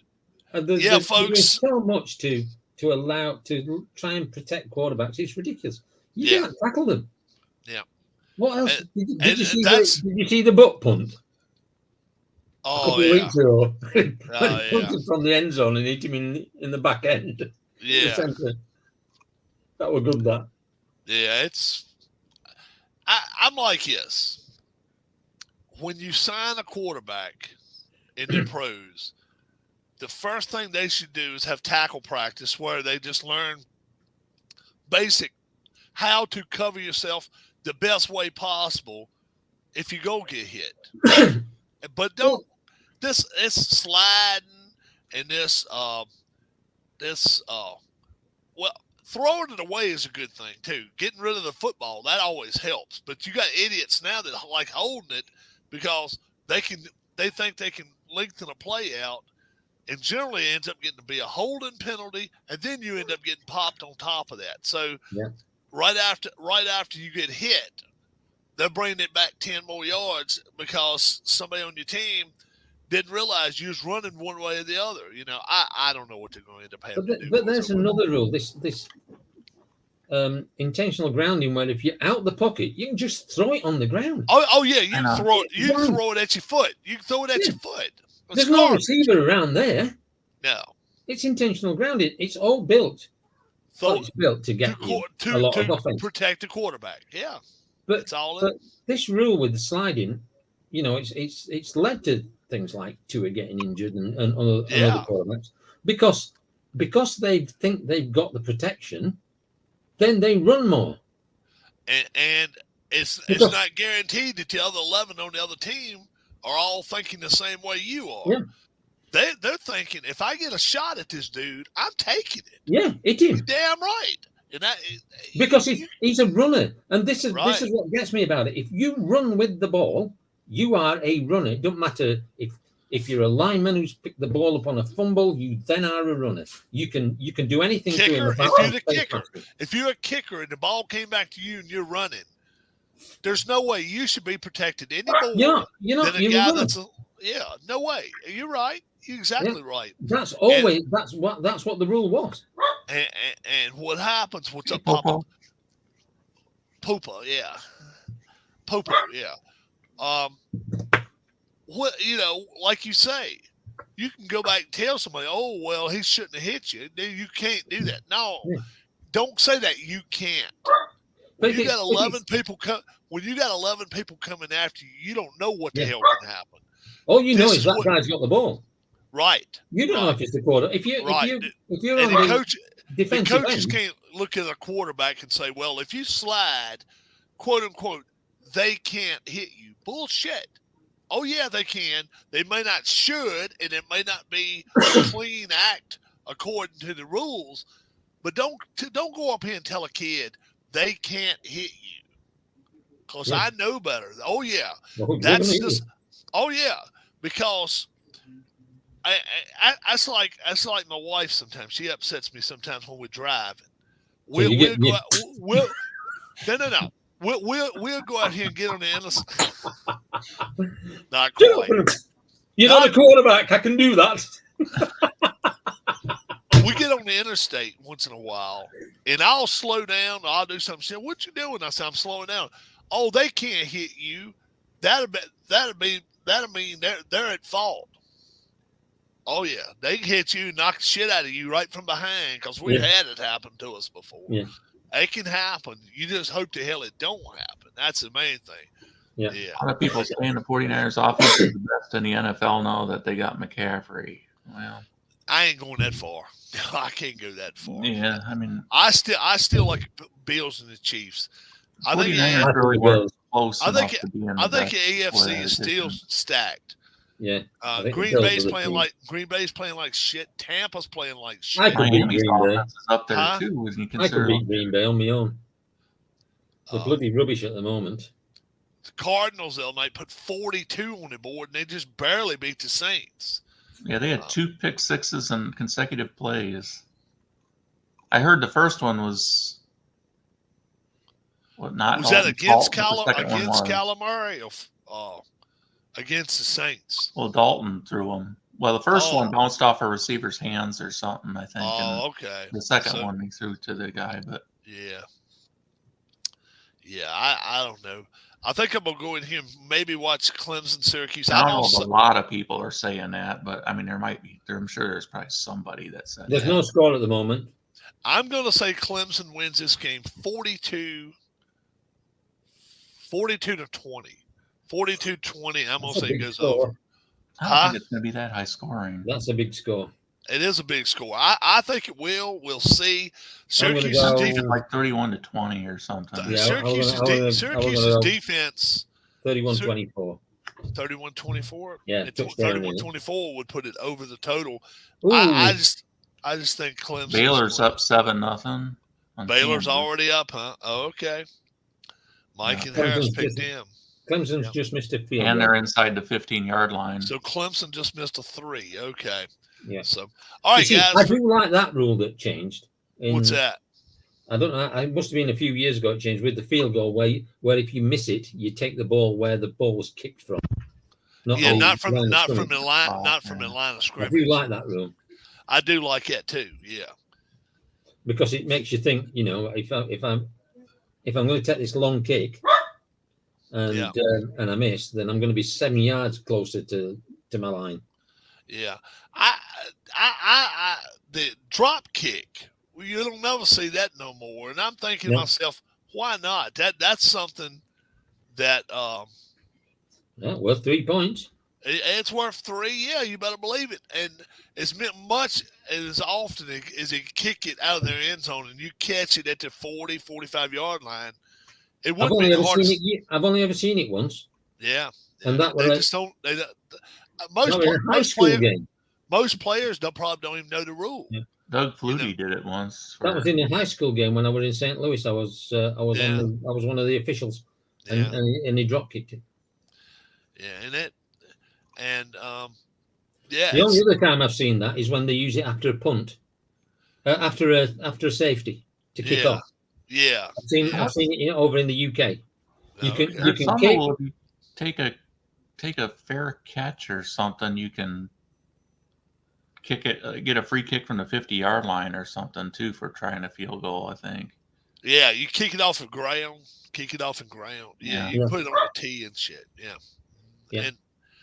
There's folks. so much to allow to try and protect quarterbacks. It's ridiculous. You Yeah. can't tackle them. Yeah. What else? And- Did and you see that's- did you see the butt punt? A Oh couple of yeah, weeks ago. Oh, yeah. Punted from the end zone and hit him in the back end. The yeah. centre. That was good. That. Yeah, I'm like this. When you sign a quarterback in the pros, the first thing they should do is have tackle practice where they just learn basic how to cover yourself the best way possible if you go get hit. But don't it's sliding and well, throwing it away is a good thing too. Getting rid of the football, that always helps. But you got idiots now that like holding it because they think they can lengthen a play out, and generally it ends up getting to be a holding penalty, and then you end up getting popped on top of that. So right after you get hit, they're bringing it back 10 more yards because somebody on your team didn't realize you was running one way or the other. I don't know what they're going to end up having to do. But there's another rule. This intentional grounding, where if you're out the pocket, you can just throw it on the ground. Oh yeah, you can throw it. You can throw it at your foot. You can throw it at your foot. There's no receiver around there. No, it's intentional grounding. It's all built. It's built to get a lot of offense, protect the quarterback. Yeah, but it's all. But this rule with the sliding, it's led to things like Tua getting injured and other quarterbacks because they think they've got the protection, then they run more. And it's not guaranteed that the other 11 on the other team are all thinking the same way you are. Yeah. They're thinking, if I get a shot at this dude, I'm taking it. Yeah, hit him. You're damn right. And because he's a runner, and this is what gets me about it. If you run with the ball, you are a runner. It doesn't matter if you're a lineman who's picked the ball up on a fumble, you then are a runner. You can do anything to him. If you're a kicker and the ball came back to you and you're running, there's no way you should be protected anymore. You're not. Than a guy no way. You're right. You're exactly right. That's always that's what the rule was. And what happens? What's up, Papa? Poopa, yeah. Poopa, yeah. What like you say, you can go back and tell somebody, "Oh, well, he shouldn't have hit you." You can't do that. No, don't say that. You can't. When you got 11 people coming after you, you don't know what the hell can happen. All you know is that guy's got the ball. Right. You don't know if it's the quarter. If you're on the defensive coaches end, can't look at a quarterback and say, "Well, if you slide, quote unquote, they can't hit you." Bullshit. Oh yeah, they can. They may not should, and it may not be a clean act according to the rules. But don't go up here and tell a kid they can't hit you, because I know better. Oh yeah, that's just. Oh yeah, because that's like my wife. Sometimes she upsets me. Sometimes when we're driving, we'll go out here and get on the interstate. Not quite. You're not a quarterback. I can do that. We get on the interstate once in a while, and I'll slow down. I'll do something. She said, "What you doing?" I said, "I'm slowing down." Oh, they can't hit you. That'll mean they're at fault. Oh yeah, they can hit you, knock the shit out of you right from behind, because we've had it happen to us before. Yeah. It can happen. You just hope to hell it don't happen. That's the main thing. Yeah. A lot of people saying the 49ers offense is the best in the NFL now that they got McCaffrey. Well, I ain't going that far. I can't go that far. Yeah, I mean, I still like Bills and the Chiefs. I think close. I think the AFC is still stacked. Yeah. Green Bay's playing like shit. Tampa's playing like shit. I could beat Green Bay. Is up there too. When you consider I could beat Green Bay on my own. They're bloody rubbish at the moment. The Cardinals the other night put 42 on the board, and they just barely beat the Saints. Yeah, they had 2 pick sixes in consecutive plays. I heard the first one was was that against Kyler Murray or against the Saints? Well, Dalton threw them. Well, the first one bounced off a receiver's hands or something, I think. Okay. The second one he threw to the guy, but I don't know. I think I'm gonna go in here and maybe watch Clemson, Syracuse. I don't know if a lot of people are saying that, but I mean, there might be. I'm sure there's probably somebody that said there's no score at the moment. I'm going to say Clemson wins this game 42 to 20. 42-20. I'm going to say it goes over. I don't Huh? think it's going to be that high scoring. That's a big score. It is a big score. I think it will. We'll see. I'm gonna Syracuse's go- defense. Like 31-20 or something. Yeah, Syracuse's I was gonna- defense, 31-24. 31-24. Yeah, And touchdown, 31-24 would put it over the total. Ooh, I just think Clemson. Baylor's up 7-0. on Baylor's Kansas. already up, huh? Oh, okay. Mike Yeah. and Harris Clemson's picked just- him. Clemson's Yep. just missed a field And goal. they're inside the 15-yard line. So Clemson just missed a 3. Okay. Yeah. So, all right, You see, I guys. do like that rule that changed. What's that? I don't know. It must have been a few years ago it changed with the field goal where if you miss it, you take the ball where the ball was kicked from. Yeah, all not from line of not scrimmage. from the line, Oh, not from yeah. the line of I scrimmage. do like that rule I do like that too. Yeah. because it makes you think. You know, if I'm going to take this long kick and I miss, then I'm going to be 7 yards closer to my line. Yeah. I the drop kick. Well, you don't never see that no more. And I'm thinking to No. myself, why not? That's something that Yeah, worth 3 points. it's worth 3. Yeah, you better believe it. And it's meant much as often as you kick it out of their end zone and you catch it at the 40, 45-yard line. It I've wouldn't only be the ever hardest. seen it. I've only ever seen it once, Yeah. and that They was just don't. in a high school game. Most players probably don't even know the rule. Yeah. Doug Flutie did it once. That was in a high school game when I was in St. Louis. I was Yeah. I was one of the officials, Yeah, and he drop kicked it. yeah, yeah. The only other time I've seen that is when they use it after a punt, after a safety to kick Yeah. off. Yeah. I've seen it over in the UK. You can Okay. you There's can some kick. rule if you take a fair catch or something, you can kick it, get a free kick from the 50-yard line or something too for trying a field goal. I think. Yeah, you kick it off the ground. Kick it off the ground. Yeah, you Yeah. put it on the tee and shit. Yeah. Yeah. And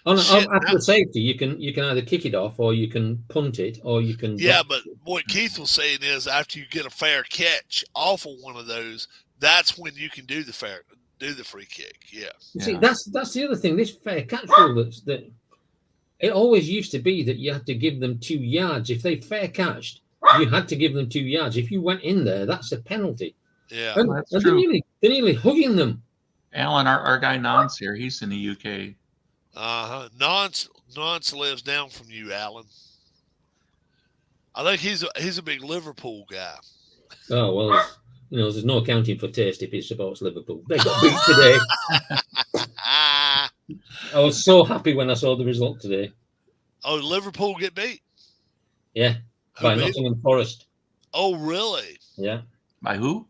After now- the safety, you can either kick it off or you can punt it or you can. yeah, drop but it. what Keith was saying is after you get a fair catch off of one of those, that's when you can do the free kick. Yeah. See, Yeah. that's the other thing. This fair catch rule that it always used to be that you had to give them 2 yards. If they fair catched, you had to give them 2 yards. If you went in there, that's a penalty. Yeah. And, that's and true. they're nearly hugging them. Alan, our guy Nance here, he's in the UK. Nance lives down from you, Alan. I think he's a big Liverpool guy. Oh well, there's no accounting for taste if it supports Liverpool. They got beat today. Ah, I was so happy when I saw the result today. oh, Liverpool get beat? Yeah, Who by beat them? Nottingham Forest. Oh, really? Yeah. By who?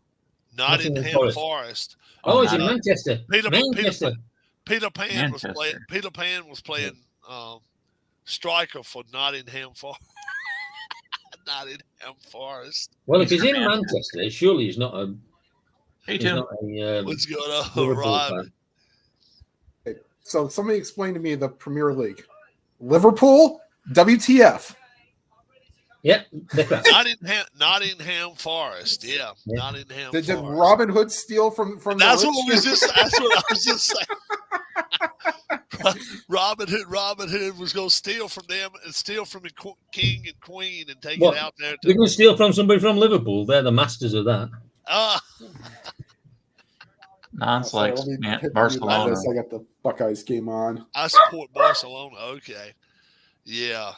Nottingham Nottingham Forest. Oh, it's in not- Manchester. Peter Manchester. Pan was playing. Manchester. Peter Pan was playing striker for Nottingham Forest. Nottingham Forest. Well, if He's he's in from Manchester. Manchester, surely he's not a. Hey He's Tim. not a What's going on, Liverpool Rob? fan. So somebody explain to me the Premier League. Liverpool, WTF. Yeah, they're crap. Nottingham Forest. Yeah, Yeah. Nottingham Did Forest. Robin Hood steal from That's the what rich? that's what I was just saying. Robin Hood was going to steal from them and steal from the king and queen and take What? it out there. They're To, going to steal from somebody from Liverpool. They're the masters of that. Nance Sorry, likes let me hit mute on Barcelona. this. I got the Buckeyes game on. I support Barcelona. Okay, yeah.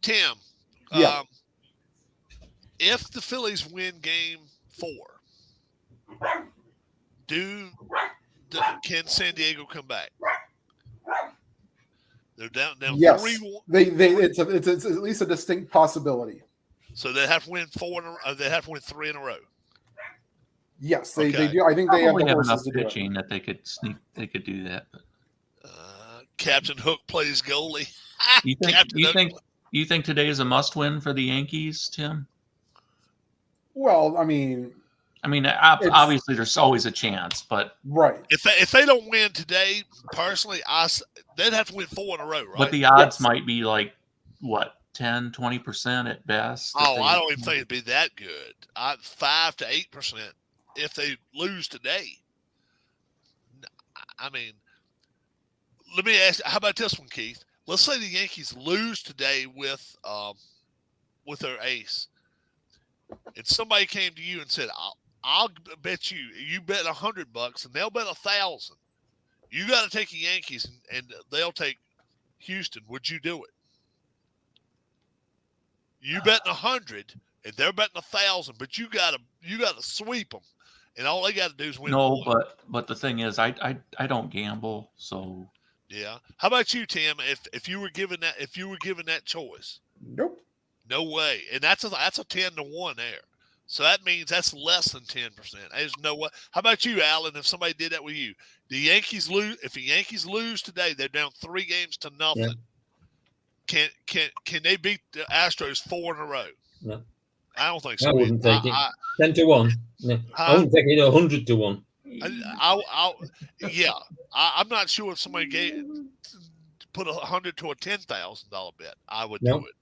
Tim, Yeah. if the Phillies win Game 4, can San Diego come back? They're down Yes. 3-1. It's at least a distinct possibility. So they have to win they have to win 3 in a row. Yes, they Okay. do. I think they have Probably the have enough horses to do it. pitching that they could sneak. They could do that. But Captain Hook plays goalie. you think? Captain You Hook- think? You think today is a must-win for the Yankees, Tim? Well, I mean, I mean, obviously there's always a chance, but right. If they don't win today, personally, they'd have to win 4 in a row, right? the odds Yes. might be like what 10, 20% at best. Oh, I don't even think it'd be that good. 5 to 8% if they lose today. I mean, let me ask. How about this one, Keith? Let's say the Yankees lose today with their ace, and somebody came to you and said, "I'll bet you. You bet $100, and they'll bet 1,000. You got to take the Yankees, and they'll take Houston. Would you do it? You betting 100, and they're betting 1,000, but you gotta sweep them, and all they got to do is win. No, one. but the thing is, I don't gamble, so Yeah. How about you, Tim? If you were given that choice, Nope. no way. And that's a 10-1 there. So that means that's less than 10%. There's no way. How about you, Alan? If somebody did that with you, the Yankees lose. If the Yankees lose today, they're down 3-0. Yeah. Can they beat the Astros 4 in a row? No. I don't think so. I wouldn't take it. 10-1. No, I wouldn't take it 100-1. I'm not sure if somebody put $100 to a $10,000 bet. I would No. do it.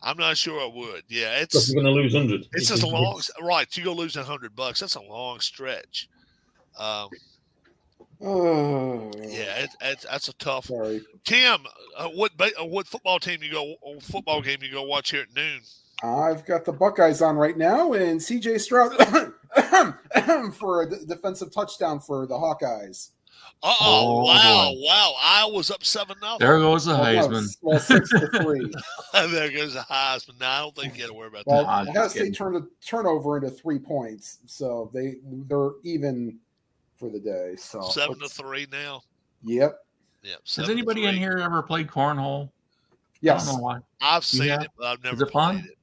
I'm not sure I would. Yeah, Because you're going to lose 100. it's just a long right. You go lose $100. That's a long stretch. Oh, Yeah, that's a tough. sorry. Tim, what football game you go watch here at noon? I've got the Buckeyes on right now, and C.J. Stroud for a defensive touchdown for the Hawkeyes. Oh, Wow! I was up 7-0. there goes the Well, Heisman. well, 6-3. There goes the Heisman. No, I don't think you got to worry about Well, Nah, that. Ohio just State kidding. turned a turnover into 3 points, so they're even for the day. So 7-3 now. Yep. Yeah. Has anybody in 7-3. here ever played cornhole? I Yes. don't know why. I've seen Yeah. it, but I've never Is it fun? played it.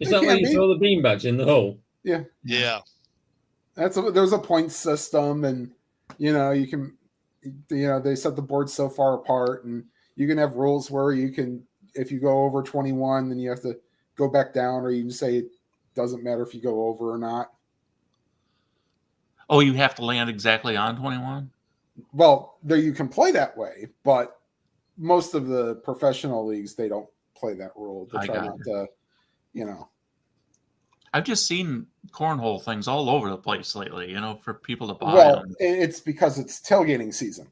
Is It that where can you be. throw the beanbags in the hole? Yeah. There's a point system, and you can they set the board so far apart, and you can have rules where you can, if you go over 21, then you have to go back down, or you can say it doesn't matter if you go over or not. Oh, you have to land exactly on 21? Well, there you can play that way, but most of the professional leagues, they don't play that rule. They I try got not to, I've just seen cornhole things all over the place lately, for people to buy well, them. it's because it's tailgating season.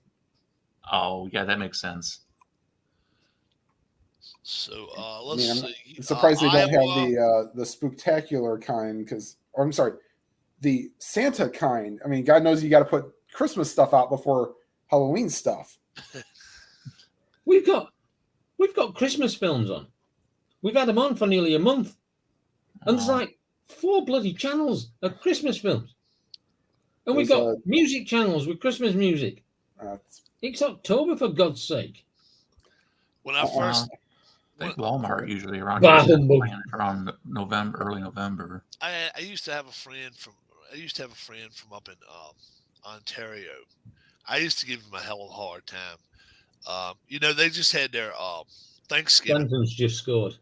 Oh, yeah, that makes sense. So let's I'm see. surprised they don't Iowa- have the spooktacular kind, or I'm sorry, the Santa kind. I mean, God knows you got to put Christmas stuff out before Halloween stuff. We've got Christmas films on. We've had them on for nearly a month. And there's Oh. like 4 bloody channels of Christmas films. And we've There's got music channels with Christmas music. It's- It's October, for God's sake. When I first, I think Walmart usually around Bah, here humbug. around November, early November. I used to have a friend from up in Ontario. I used to give him a hell of a hard time. They just had their Thanksgiving. Clemson's just scored.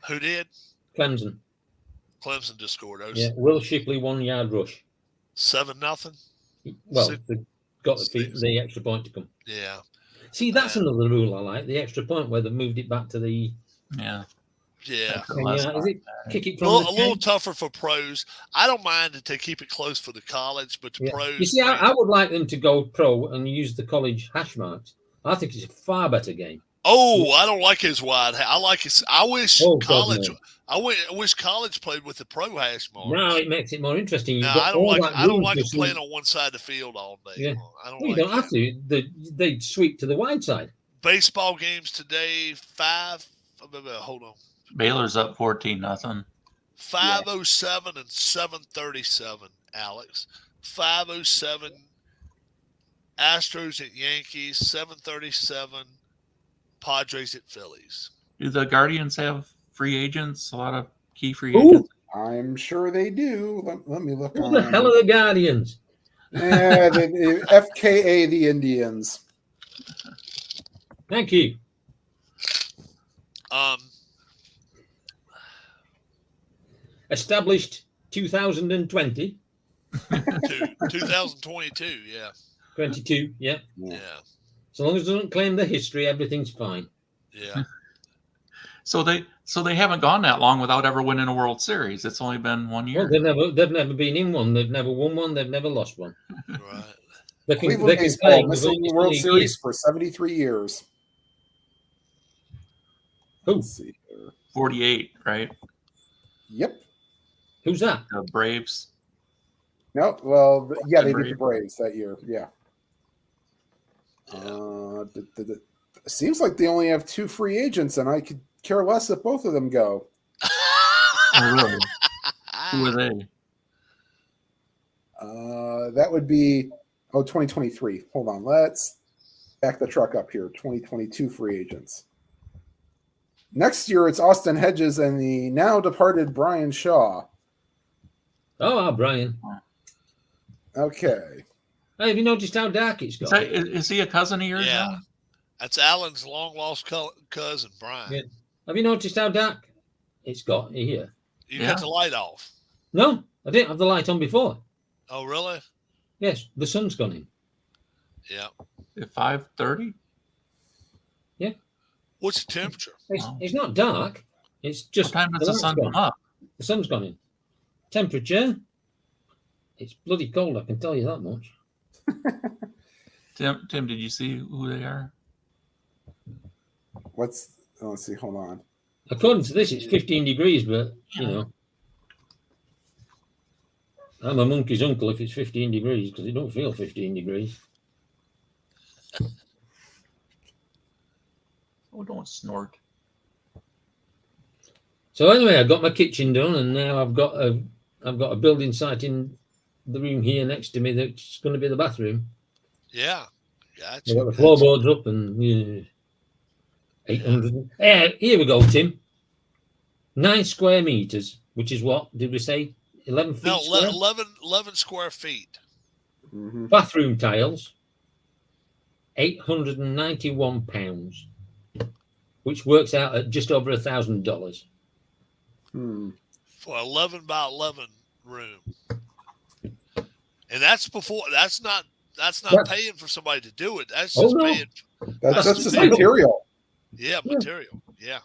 Who did? Clemson. Clemson just scored. Yeah, Will Shipley 1-yard rush. 7-0. Well, Six- they've got six. the extra point to come. Yeah. See, that's another rule I like, the extra point where they moved it back to the Yeah. Yeah. is it kick it A from little, the a little 10? tougher for pros. I don't mind that they keep it close for the college, but the Yeah. pros. You see, I would like them to go pro and use the college hash marks. I think it's a far better game. I don't like his wide. I like his. I wish Oh, God, college. no. I wish college played with the pro hash marks. Now it makes it more interesting. You've No, got I don't all like. that I don't room like to them playing see- on one side of the field all day. Yeah. long. I don't Well, you like don't have to. They'd sweep to the wide side. Baseball games today. Hold on. Baylor's up 14-0. 5:07 and 7:37. Alex. 5:07. Astros at Yankees. 7:37. Padres at Phillies. Do the Guardians have free agents? A lot of key free Who? agents. I'm sure they do. Let me look. Who the hell are the Guardians? the FKA, the Indians. Thank you. Established 2020, 2022. Yeah. 22. Yeah. Yeah. So long as it doesn't claim the history, everything's fine. Yeah. So they haven't gone that long without ever winning a World Series. It's only been 1 year. Well, they've never been in one. They've never won one. They've never lost one. Right. They can Cleveland play baseball with missing only the World 20 Series years. for 73 years. Who? Let's see here. 48, right? Yep. Who's that? The Braves. No, well, yeah, they beat Braves. the Braves that year. Yeah. Seems like they only have 2 free agents, and I could care less if both of them go. Oh, really? Who are they? That would be 2023. Hold on, let's back the truck up here. 2022 free agents. Next year, it's Austin Hedges and the now departed Brian Shaw. Oh, Brian. Okay. Hey, have you noticed how dark it's got? Is he a cousin of yours? Yeah. Alan? That's Alan's long lost cousin, Brian. Yeah. Have you noticed how dark it's got here? You Yeah. got the light off. No, I didn't have the light on before. Oh, really? Yes, the sun's gone in. Yeah. At 5:30? What's the temperature? Wow. It's not dark. It's What just time does the light's sun gone. come up? The sun's gone in. Temperature? It's bloody cold, I can tell you that much. Tim, did you see who they are? Let's see. Hold on. According to this, it's 15 degrees, but, you know, I'm a monkey's uncle if it's 15 degrees because it don't feel 15 degrees. Oh, don't snort. So anyway, I got my kitchen done, and now I've got a building site in the room here next to me that's going to be the bathroom. Yeah. Gotcha. I've got the floorboards up and 800. Yeah, here we go, Tim. 9 square meters, which is what did we say? 11 feet No, square? 11 square feet. Mhm. Bathroom tiles, 891 pounds, which works out at just over $1,000. For 11 by 11 room. And that's not That's- paying for somebody to do it. That's Oh, just no. paying. That's That's just the material. Yeah, Yeah. material. Yeah.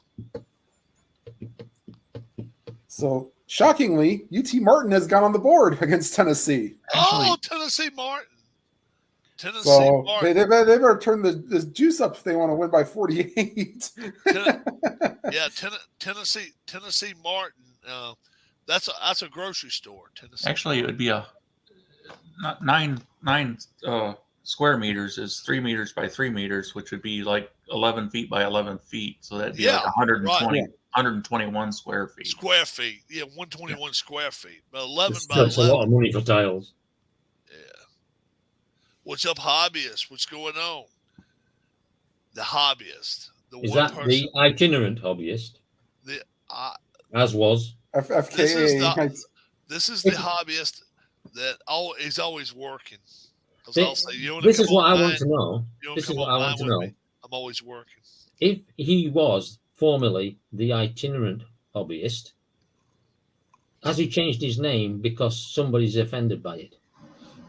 So shockingly, UT Martin has gone on the board against Tennessee. Oh, Tennessee Martin. Tennessee So Martin. they better turn the juice up if they want to win by 48. Tennessee Martin. That's a grocery store. Tennessee. Actually, it would be not nine square meters is 3 meters by 3 meters, which would be like 11 feet by 11 feet. So that'd be like Yeah, 120, right. 121 square feet. Square feet. Yeah, 121 square feet. But 11 by That's a 11. lot of money for tiles. Yeah. What's up, hobbyist? What's going on? The hobbyist. The Is one that person. the itinerant hobbyist, as was? FKA. This is the hobbyist that is always working. 'Cause See, I'll say, you wanna This come is what I online? want to know. You wanna This is come what I online want to with know. me? I'm always working. If he was formerly the itinerant hobbyist, has he changed his name because somebody's offended by it?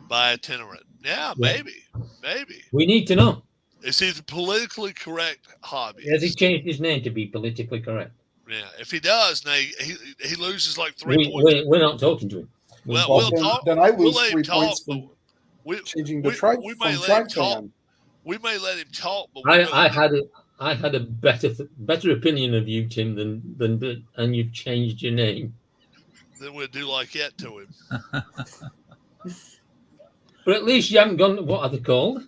By itinerant. Yeah, maybe. We need to know. Is he the politically correct hobbyist? Has he changed his name to be politically correct? Yeah. If he does, now he loses like 3 points. We're not talking to him. Well, Well, we'll talk. then I we'll lose let him 3 talk, points but for we, changing the we- tribe we from may let tribe him talk. fan. we may let him talk, but we may I let him- had a better opinion of you, Tim, than and you've changed your name. then we'll do like that to him. But at least you haven't gone. What are they called?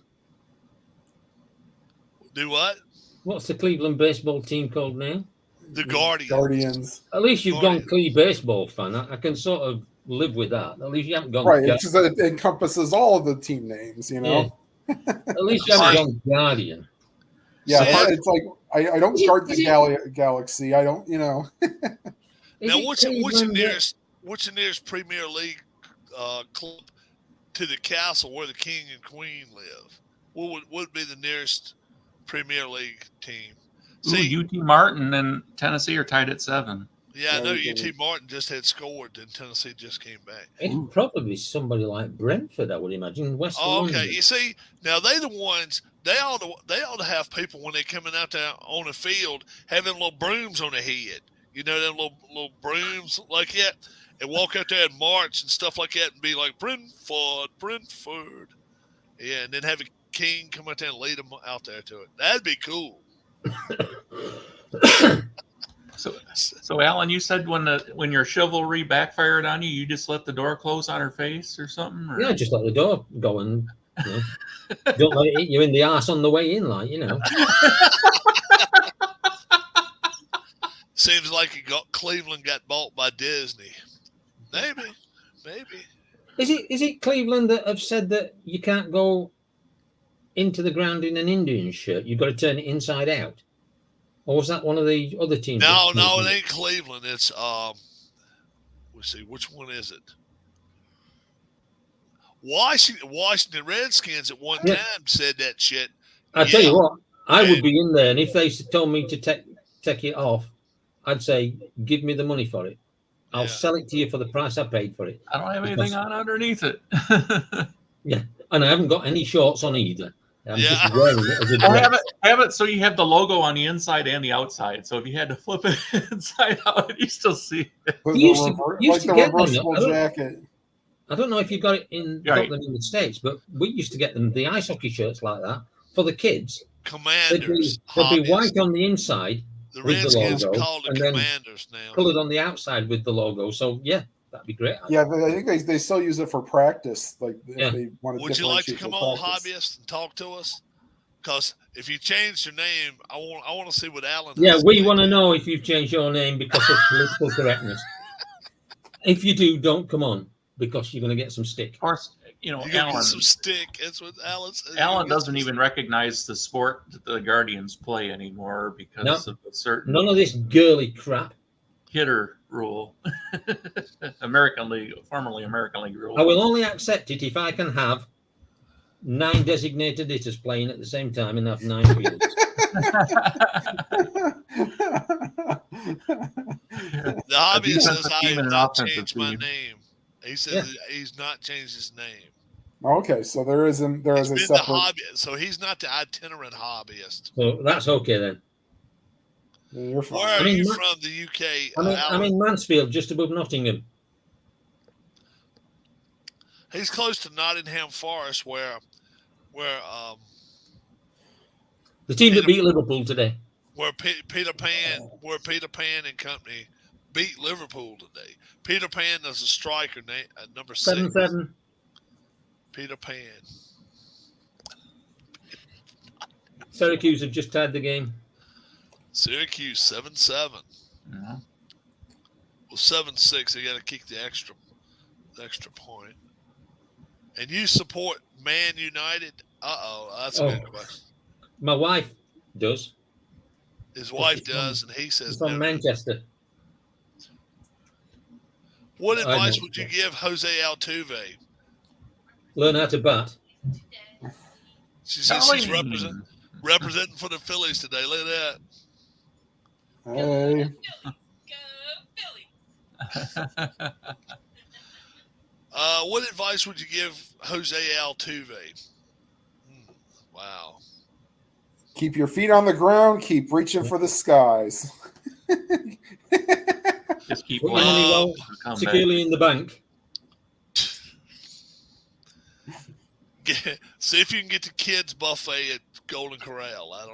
Do what? What's the Cleveland baseball team called now? The Guardian. Guardians. At least you've Guardian. gone Clee baseball fan. I can sort of live with that. At least you haven't gone. Right. It's just that it encompasses all of the team names, you know? At least you haven't gone Guardian. Yeah. See, It's like, I don't Is it- guard is the it- galaxy. I don't, you know. Is Now, it what's the Cleveland nearest Premier League club to the castle where the king and queen live? What would be the nearest Premier League team? See, UT Martin and Tennessee are tied at 7. yeah, I know Yeah, UT Martin just had scored, and Tennessee just came back. It'd probably be somebody like Brentford, I would imagine. West Oh, London. okay. You see, now they the ones they ought to have people when they're coming out there on the field having little brooms on their head. You know, them little brooms like that, and walk out there and march and stuff like that, and be like Brentford. Yeah, and then have a king come out there and lead them out there to it. That'd be cool. So Alan, you said when your chivalry backfired on you, you just let the door close on her face or something? Or? Yeah, just let the door go and don't let it hit you in the arse on the way in, like, you know. Seems like Cleveland got bought by Disney. Maybe. Is it Cleveland that have said that you can't go into the ground in an Indian shirt? You've got to turn it inside out. Or was that one of the other teams? No, it ain't Cleveland. It's let's see, which one is it? Washington Redskins at one time said that shit. I tell you what, I would be in there, and if they told me to take it off, I'd say, give me the money for it. I'll sell it to you for the price I paid for it. I don't have anything on underneath it. Yeah, and I haven't got any shorts on either. I'm just wearing it as a Or dress. have it so you have the logo on the inside and the outside. So if you had to flip it inside out, you still see it. Used to get them. reversible jacket. I don't know if you got it got them in the States, but we used to get them, the ice hockey shirts like that, for the kids. Commanders. They'd be white on the inside. The with the Redskins logo, called the and then Commanders now. coloured on the outside with the logo. So yeah, that'd be great. Yeah, I think they still use it for practice. Like Yeah. if they want to. Would you like to differentiate come on, for practice. hobbyist, and talk to us? Because if you change your name, I want to see what Alan. Yeah, has we to want to say. know if you've changed your name because of political correctness. If you do, don't come on because you're going to get some stick. Of course, You're gonna Alan. get some stick. That's what Alan said. Alan doesn't even recognize the sport that the Guardians play anymore because of a certain None of this girly crap. hitter rule. American League, formerly American League rule. I will only accept it if I can have 9 designated hitters playing at the same time and have 9 fields. The hobbyist says defensive I team have and an not offensive changed my team. name. He says he's not changed his name. Okay, so there is a He's been the separate. hobbyist, so he's not the itinerant hobbyist. So that's okay then. You're fine. Where are I mean, you Ma- from? The UK? I'm Alan? in Mansfield, just above Nottingham. He's close to Nottingham Forest, where The team that beat Liverpool today. Peter Pan and company beat Liverpool today. Peter Pan is a striker, number 6. 7-7. Peter Pan. Syracuse have just tied the game. Syracuse 7-7. Yeah. Well, 7-6. They got to kick the extra point. And you support Man United? That's a good question. My wife does. His wife does, and he says She's from no. Manchester. What I advice know. would you give Jose Altuve? Learn how to bat. She says she's Golly. representing for the Phillies today. Look at that. Hey, What advice would you give Jose Altuve? Wow. keep your feet on the ground. Keep reaching for the skies. Just keep Put your playing. money well Come back. securely in the bank. See if you can get the kids buffet at Golden Corral. I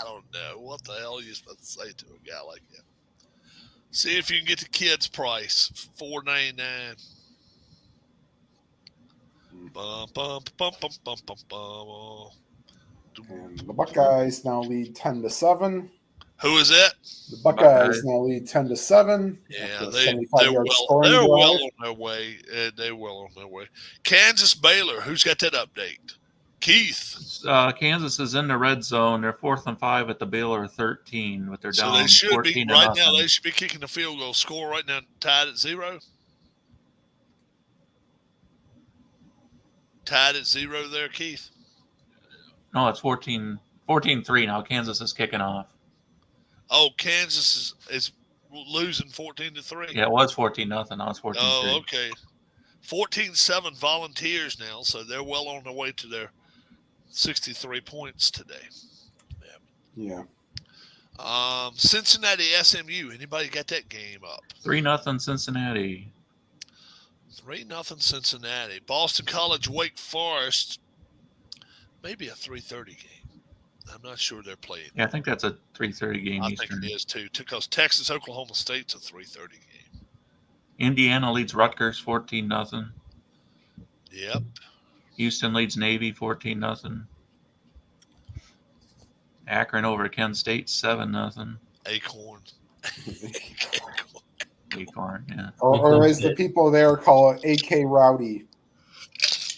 don't know. What the hell are you supposed to say to a guy like that? See if you can get the kids price, $4.99. Bum, bum, bum, bum, bum, bum, bum. And the Buckeyes now lead 10-7. Who is that? The Buckeyes now lead 10-7. Yeah, after a they're 75-yard scoring well drive. on their way. They're well on their way. Kansas Baylor. Who's got that update? Keith. Kansas is in the red zone. They're 4th and 5 at the Baylor 13, but they're So down they should be 14 to right now. nothing. They should be kicking the field goal. Score right now tied at 0. Tied at 0 there, Keith. No, it's 14-3 now. Kansas is kicking off. Oh, Kansas is losing 14-3. Yeah, it was 14-0. Now it's 14-3. Oh, okay. 14-7 Volunteers now, so they're well on their way to their 63 points today. Yeah. Cincinnati SMU. Anybody got that game up? 3-0 Cincinnati. 3-0 Cincinnati. Boston College Wake Forest. Maybe a 3:30 game. I'm not sure they're playing. Yeah, I think that's a 3:30 game I Eastern. think it is too, because Texas Oklahoma State's a 3:30 game. Indiana leads Rutgers 14-0. Yep. Houston leads Navy 14-0. Akron over Kent State 7-0. Acorn. Acorn, yeah. Or as the people there call it, AK Rowdy.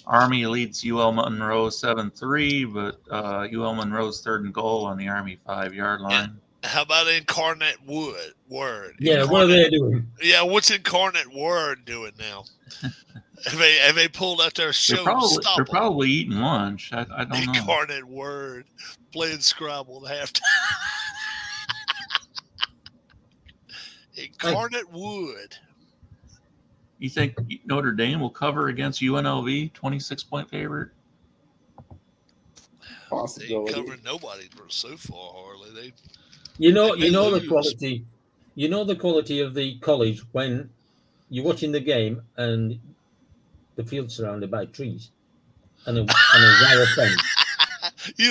Army leads UL Monroe 7-3, but UL Monroe's third and goal on the Army 5-yard line. How about Incarnate Word? Yeah, what are they doing? Yeah, what's Incarnate Word doing now? have they pulled out their show? They're probably eating lunch. I don't know. Incarnate Word playing Scrabble at halftime. Incarnate Wood. You think Notre Dame will cover against UNLV, 26-point favorite? They ain't Possibility. covering nobody so far, Harley. You know They the lose. quality. You know the quality of the college when you're watching the game and the field's surrounded by trees and a wire fence. You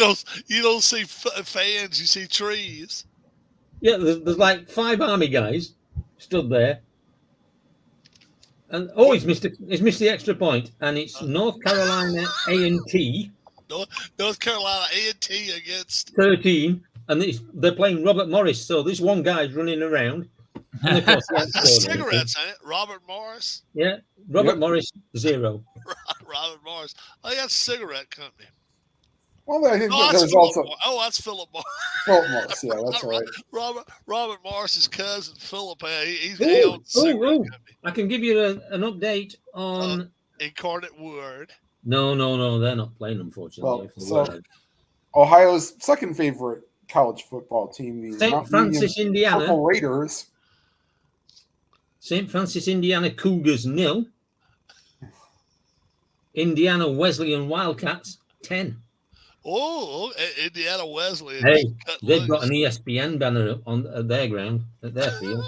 don't see fans, you see trees. Yeah, there's like 5 Army guys stood there. And he's missed the extra point, and it's North Carolina A&T North Carolina A&T against 13, and they're playing Robert Morris. So this one guy's running around. And of course, he hasn't scored anything. cigarettes, ain't it? Robert Morris. Yeah, Robert Yep. Morris 0. Robert Morris. Oh, that's a cigarette company. Well, I think Oh, that that's there's Philip also Morris. Oh, that's Philip Morris. Philip Morris. Yeah, that's right. Robert Morris's cousin Philip. He Ooh, owns a cigarette ooh. company. I can give you an update on. Incarnate Word. No, they're not playing, unfortunately. Well, so- Ohio's second favorite college football team, the St. Mount Francis, Union Indiana. Purple Raiders. St. Francis, Indiana Cougars 0. Indiana Wesleyan Wildcats 10. Oh, Indiana Wesleyan. Hey, cut they've got loose. an ESPN banner on at their ground, at their field.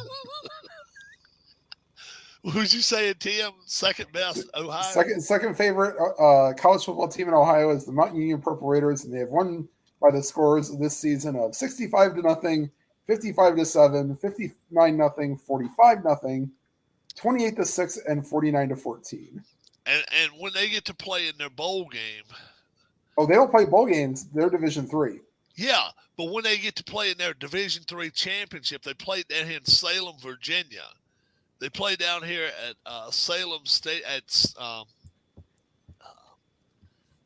Who'd you say, Tim? Second best, Ohio. Second favorite college football team in Ohio is the Mount Union Purple Raiders, and they have won by the scores this season of 65-0, 55-7, 59-0, 45-0, 28-6, and 49-14. And when they get to play in their bowl game, Oh, they don't play bowl games. They're Division III. yeah, but when they get to play in their Division III championship, they played down here in Salem, Virginia. They play down here at Salem State at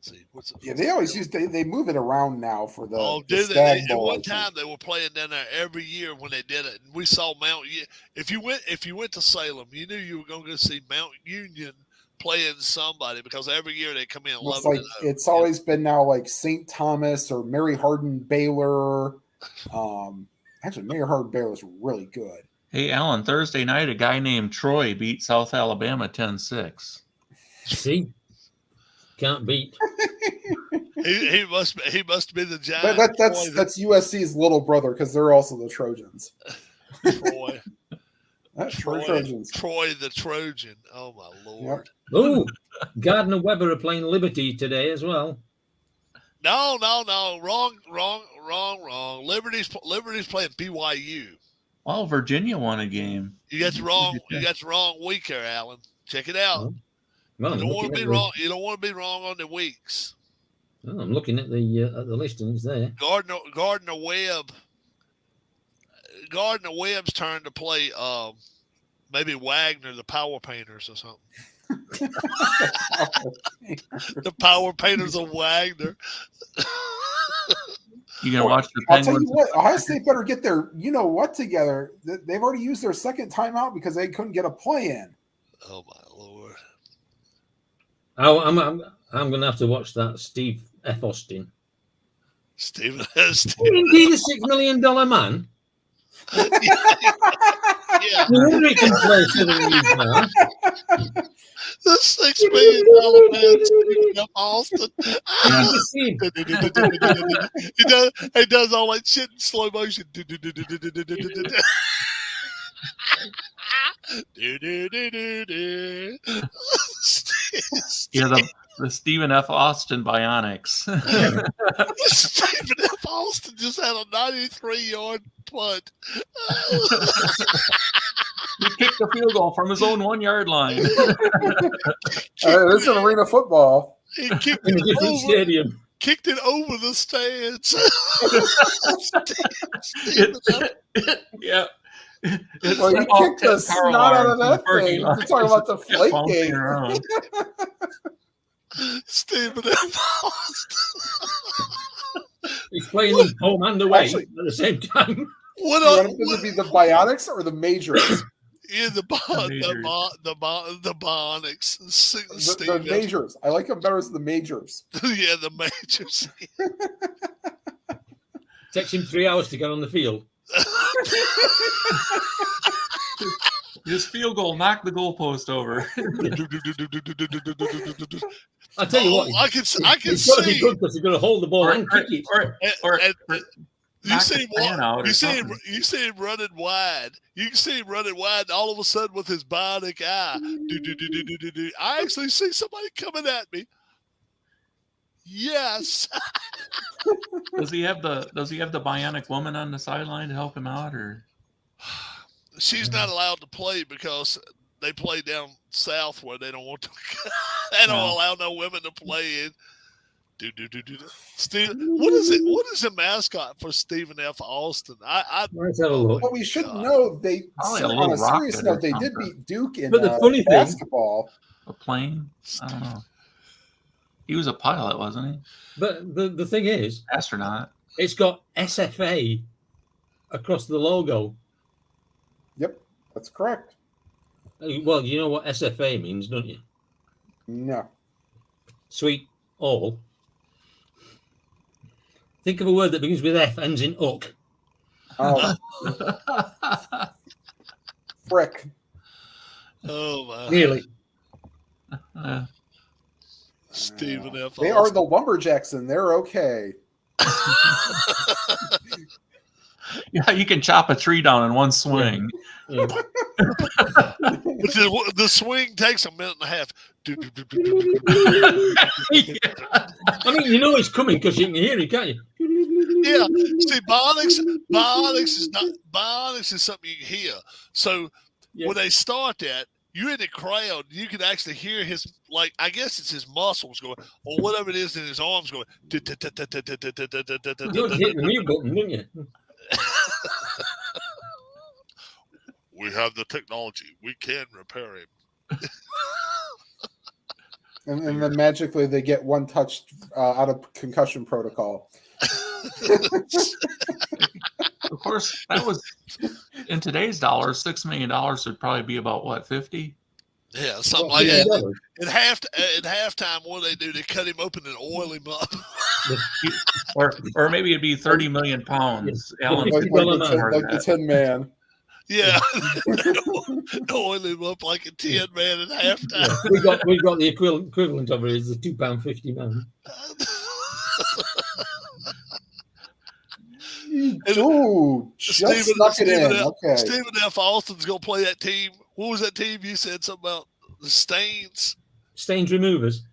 see what's it? Yeah, they always they move it around now for the. Oh, the did they? Stag At Bowl, I one think. time they were playing down there every year when they did it. And we saw Mount. If you went to Salem, you knew you were going to see Mount Union playing somebody because every year they come in. Looks 11-0. like it's always been now like St. Thomas or Mary Hardin Baylor. Actually, Mary Hardin Baylor is really good. Hey, Alan, Thursday night, a guy named Troy beat South Alabama 10-6. See? Can't beat. He must be the giant. But that's USC's little brother because they're also the Trojans. Troy. Troy Trojans. Troy the Trojan. Oh my Lord. Oh, Gardner Webber are playing Liberty today as well. No. Wrong. Liberty's playing BYU. Well, Virginia won a game. You got the wrong week here, Alan. Check it out. Oh, well, You I'm don't want to looking be at wrong. You don't want to be wrong on the weeks. I'm looking at the listings there. Gardner Webb's turn to play maybe Wagner, the Power Painters or something. The Power Painters of Wagner. You gonna watch the I'll tell you Penguins? what, Ohio State better get their what together. They've already used their second timeout because they couldn't get a play in. Oh my Lord. I'm going to have to watch that Steve F. Austin. Stephen. Isn't he the $6 million man? Yeah, No wonder he can play Southern Youth now. the $6 million man Stephen F. Austin. Just see him. He does all that shit in slow motion. Yeah, the Stephen F. Austin Bionics. Stephen F. Austin just had a 93-yard punt. He kicked a field goal from his own 1 yard line. It's an arena football. He kicked In a it different over. stadium. Kicked it over the stands. Yeah. It's Well, you set off kicked the 10 car snot out of alarms in the that parking thing. lot. You're talking about the Kept flake bouncing game. around. Stephen F. Austin. He's playing them home and away Actually- at the same time. What You are want them to be the Bionics or the Majors? the Bionics? The Majors. I like them better as the Majors. Yeah, the majors. Takes him 3 hours to get on the field. His field goal knocked the goalpost over. I'll tell you what. I can It's got to be see. good because they're going to hold the ball Or- and kick it. or- You knock see the fan out or you see him. something. You see him running wide. You can see him running wide. And all of a sudden, with his bionic eye, I actually see somebody coming at me. Yes. Does he have the bionic woman on the sideline to help him out, or She's not allowed to play because they play down south where they don't want to. They don't No. allow no women to play in. Steve, what is it? What is the mascot for Stephen F. Austin? Let's have a look. Well, we should God. know they. Probably a On little a serious rocket or note, they did something. beat Duke in But the funny thing- basketball. a plane? I don't know. He was a pilot, wasn't he? But the thing is, Astronaut. it's got SFA across the logo. Yep, that's correct. Well, you know what SFA means, don't you? No. Sweet all. Think of a word that begins with F, ends in uck. Oh, frick. Oh my! Really? Stephen F. They are the Lumberjacks, and they're okay. Yeah, you can chop a tree down in one swing. Yeah. But the swing takes a minute and a half. I mean, you know it's coming because you can hear it, can't you? Yeah. See, bionics is something you can hear. So Yeah. when they start that, you're in the crowd, you can actually hear his, like, I guess it's his muscles going, or whatever it is in his arms going. You don't hit the mute button, didn't you? We have the technology. We can repair him. And then magically they get one touch out of concussion protocol. Of course, that was in today's dollars. $6 million would probably be about what, 50? Yeah, something like that. At halftime, what do? They cut him open and oil him up. Or maybe it'd be 30 million pounds. Alan, Like- Like the Tin Man. Yeah, oil him up like a 10-man at halftime. Yeah. We got the equivalent of it is the £2.50 man. Ooh, just snuck it in. Okay. Stephen F. Austin's gonna play that team. What was that team you said something about? The Stains. Stains removers.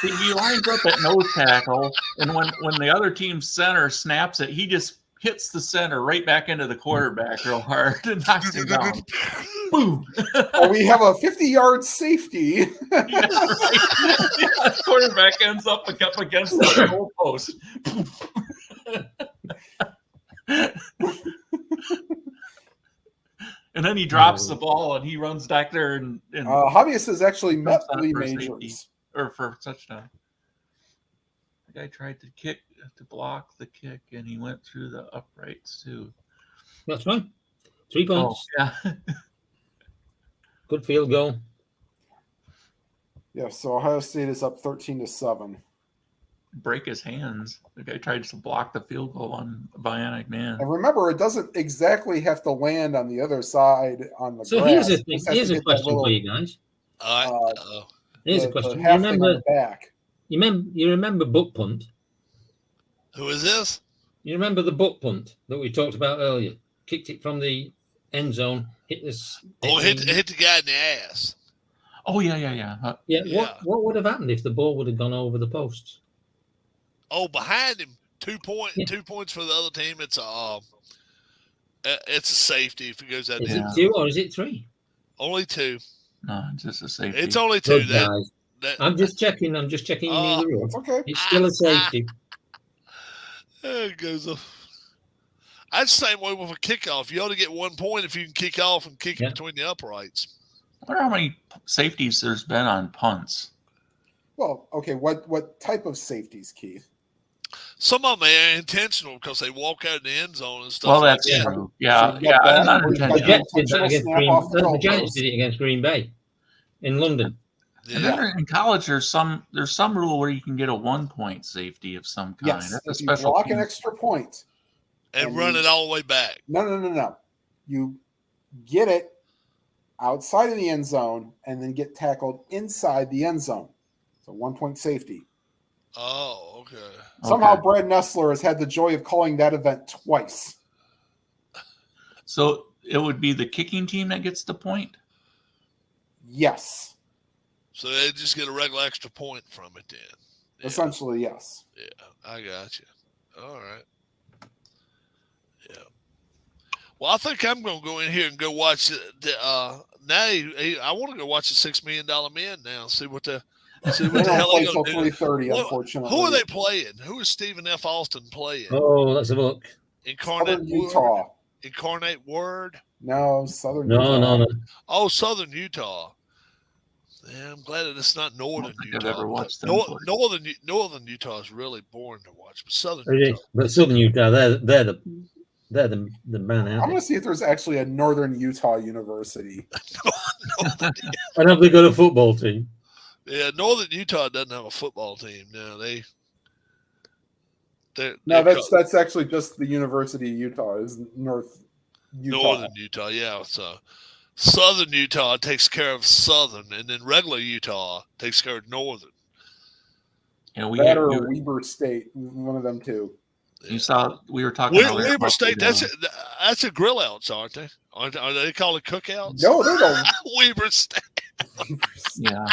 he lines up at nose tackle, and when the other team's center snaps it, he just hits the center right back into the quarterback real hard and knocks him down. Boom! Oh, we have a 50-yard safety. Yeah, right. Yeah, quarterback ends up against the goal post. And then he drops the ball and he runs back there and Javius has actually met Touchdown Lee for Majors. safety. Or for touchdown. The guy tried to block the kick, and he went through the uprights too. That's fine. 3 points. Yeah. Good field goal. Yeah, so Ohio State is up 13-7. break his hands. The guy tried to block the field goal on Bionic Man. And remember, it doesn't exactly have to land on the other side on the So grass. here's a It thing. just has Here's to a get that question little, for you guys. All right. Here's a the question. half thing on the back. You remember butt punt? Who is this? You remember the butt punt that we talked about earlier? Kicked it from the end zone, hit this. Oh, hit the guy in the ass. Oh yeah. Yeah. Yeah. What would have happened if the ball would have gone over the posts? Oh, behind him, 2 Yeah. 2 points for the other team. It's a safety if it goes out Is there. it 2 or is it 3? Only 2. No, just a safety. It's only 2. Good guys. That I'm just checking. You knew the rule. It's okay. It's still a safety. it goes off. That's the same way with a kickoff. You ought to get 1 point if you can kick off and kick it between the uprights. I wonder how many safeties there's been on punts. Well, okay. What type of safeties, Keith? Some of them are intentional because they walk out in the end zone and stuff. Well, like that's that. true. Yeah, So you got yeah, that, not or you got The intentional. Jets did that against Snap Green. off the The elbows. Giants did it against Green Bay in London. And Yeah. then in college, there's some rule where you can get a 1 point safety of some kind. Yes, That's a if you special block an team. extra point. And run it all the way back. No. You get it outside of the end zone and then get tackled inside the end zone. So 1 point safety. Oh, okay. Somehow Okay. Brad Nessler has had the joy of calling that event twice. So it would be the kicking team that gets the point. Yes. So they just get a regular extra point from it then. Yeah, Essentially, yes. I got you. All right. Yeah. Well, I think I'm going to go in here and go watch I want to go watch the $6 Million Men now. See what the They hell don't they play going till to do. 3:30, What- unfortunately. Who are they playing? Who is Stephen F. Austin playing? Oh, let's have a look. Incarnate Southern Word? Utah. Incarnate Word? No, Southern Utah. No. Oh, Southern Utah. Yeah, I'm glad that it's not Northern think I've Utah. ever watched them play. Northern Utah is really boring to watch, but Southern It is. Utah. But Southern Utah, they're the man I'm out. going to see if there's actually a Northern Utah University. And have they got a football team? Yeah, Northern Utah doesn't have a football team. No, No, that's actually just the University of Utah is North Utah. Northern Utah. Yeah, so Southern Utah takes care of Southern, and then regular Utah takes care of Northern. You know, we That or Weber State, one of them two. you saw we were talking earlier Weber about State. the, That's a grill outs, aren't they? Are they called it cookouts? No, they don't. Weber State. yeah.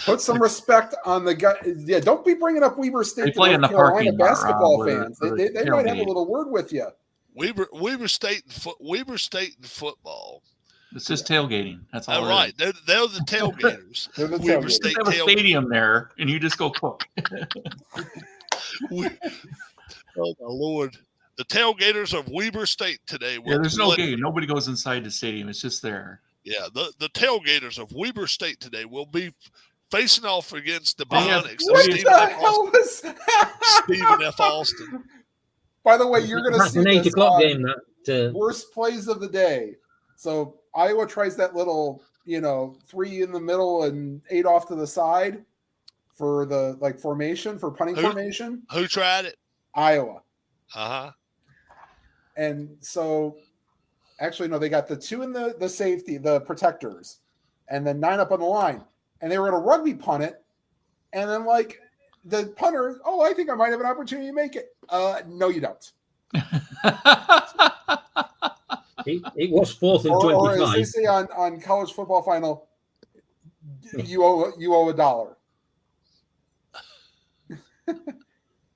Put some respect on the guy. Yeah, don't be bringing up Weber State They to play in North the Carolina parking lot, basketball Rob, fans. where They might have a tailgate. little word with you. Weber State and football. It's just tailgating. That's all. All it right, is. they're the tailgaters. They're the Weber tailgaters. State Just have a tailgate. stadium there, and you just go cook. Oh my Lord! The tailgaters of Weber State today. Yeah, there's no will- game. Nobody goes inside the stadium. It's just there. Yeah, the tailgaters of Weber State today will be facing off against the They have- Bionics. What Stephen the F. hell was Stephen F. Austin. By the way, you're going to That's see an 8 this o'clock on game. worst plays of the day. So Iowa tries that little, 3 in the middle and 8 off to the side for the formation for punting Who? formation. Who tried it? Iowa. Uh huh. And so, actually, no, they got the 2 in the safety, the protectors, and then 9 up on the line. And they were going to rugby punt it. And then, the punter, I think I might have an opportunity to make it. No, you don't. It was 4th and Or as 25. they say on college football final, you owe $1.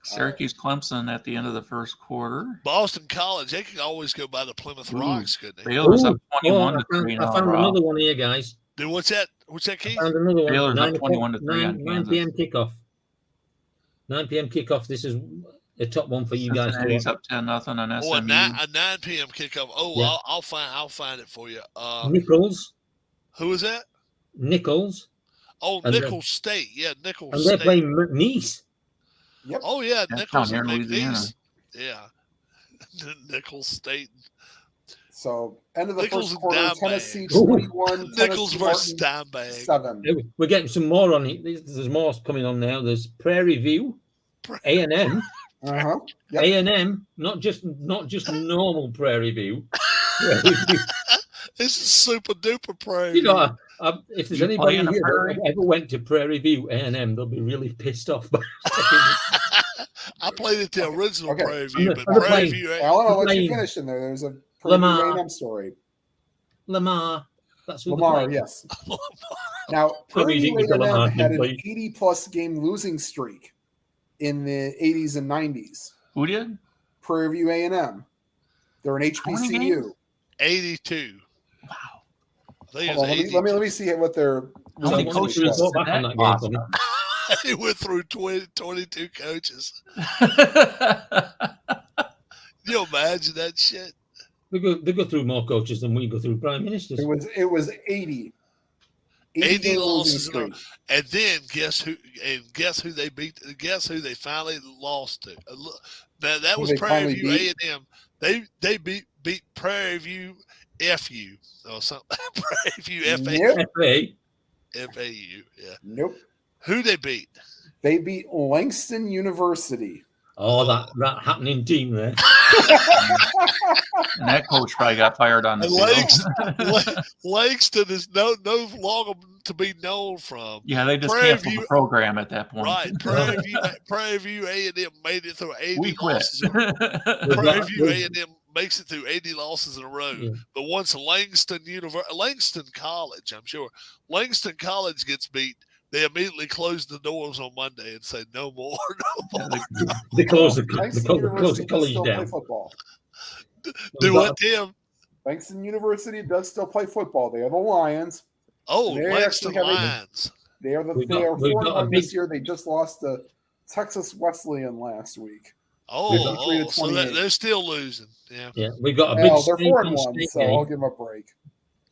Syracuse Clemson at the end of the first quarter. Boston College. They could always go by the Plymouth Ooh. Rocks, couldn't they? Baylor's up I 21 to found, 3 I now. found Rob. another one here, guys. Dude, what's that? What's that, Keith? Found another one. Baylor's up 9 o'clock, 21 to 3 on 9 Kansas. p.m. kickoff. 9 p.m. kickoff. This is a top one for you guys. To Cincinnati's watch. up 10-0 on Oh, SMU. a 9 p.m. kickoff. Oh, Yeah. I'll find it for you. Nichols. Who is that? Nichols. Oh, And Nicholls State. Yeah, Nicholls And they're State. playing McNeese. Yep. Oh yeah, That's Nicholls down and here in Louisiana. McNeese. Yeah, Nicholls State. So end of the Nichols first and quarter, Dime Tennessee Bags. 21, Nichols Tennessee versus Martin Dimebag. 7. We're getting some more on it. There's more coming on now. There's Prairie View, A&M, Uh-huh. Yep. A&M, not just normal Prairie View. Prairie View. This is super duper Prairie You know, View. if there's You anybody play in a here prairie? that ever went to Prairie View A&M, they'll be really pissed off. By I played at the original Okay. Prairie View, but On the Prairie plane. View. Alan, I'll let you Playing finish in there. There's a Prairie View Lamar. A&M story. Lamar, that's who Lamar, they're playing. yes. Now, Prairie you View think it's Lamar A&M had an being 80-plus game losing streak in the 80s and 90s. Who did? Prairie View A&M. They're an How many HBCU. games? 82. Wow. I think it Hold was on, 82. let me see what their How many So, losing what's streak the was. result back on that game for me? He went through 22 coaches. You imagine that shit? They go through more coaches than we go through prime ministers. It was 80. 80 game losing losses in a row. streak. And then guess who they beat? Guess who they finally lost to? That Who was they Prairie finally View beat? A&M. They beat Prairie View FU or something. Prairie View Yep. FA, FAU. Yeah. Nope. Who they beat? They beat Langston University. oh, that happening team there. And that coach probably got fired on the And field. Langston is no longer to be known from. Yeah, they just Prairie canceled View- the program at that point. Right. Prairie View A&M made it through 80 We quit. losses. Prairie View A&M makes it through 80 losses in a row. Yeah. But once Langston College, I'm sure, Langston College gets beat, they immediately close the doors on Monday and say no more, no more. They close the Langston close University the does college still play down. football. Do what, Tim? Langston University does still play football. They are the Lions. Oh, They Langston actually have a- Lions. They are We've they are got a 4-1 big- this year. They just lost to Texas Wesleyan last week. Oh, so 23-28. they're still losing. Yeah. Yeah, we've got a big Well, they're state on 4-1, state so I'll game. give them a break.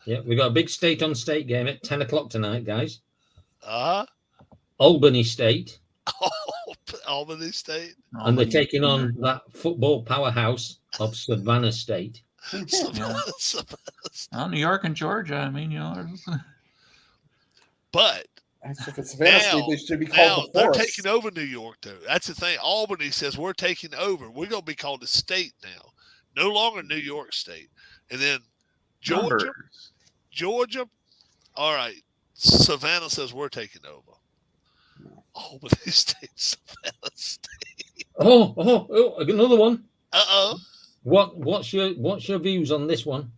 Yeah, we got a big state on state game at 10 o'clock tonight, guys. Albany State, Albany State. and they're taking on that football powerhouse of Savannah State. Well, New York and Georgia. I mean, But If it's Savannah State, they should be now called the they're Forest. taking over New York, though. That's the thing. Albany says we're taking over. We're going to be called the state now, no longer New York State. And then Georgia. All right. Savannah says we're taking over. Albany State, Savannah State. Oh, another one. Uh-oh. What's your views on this one?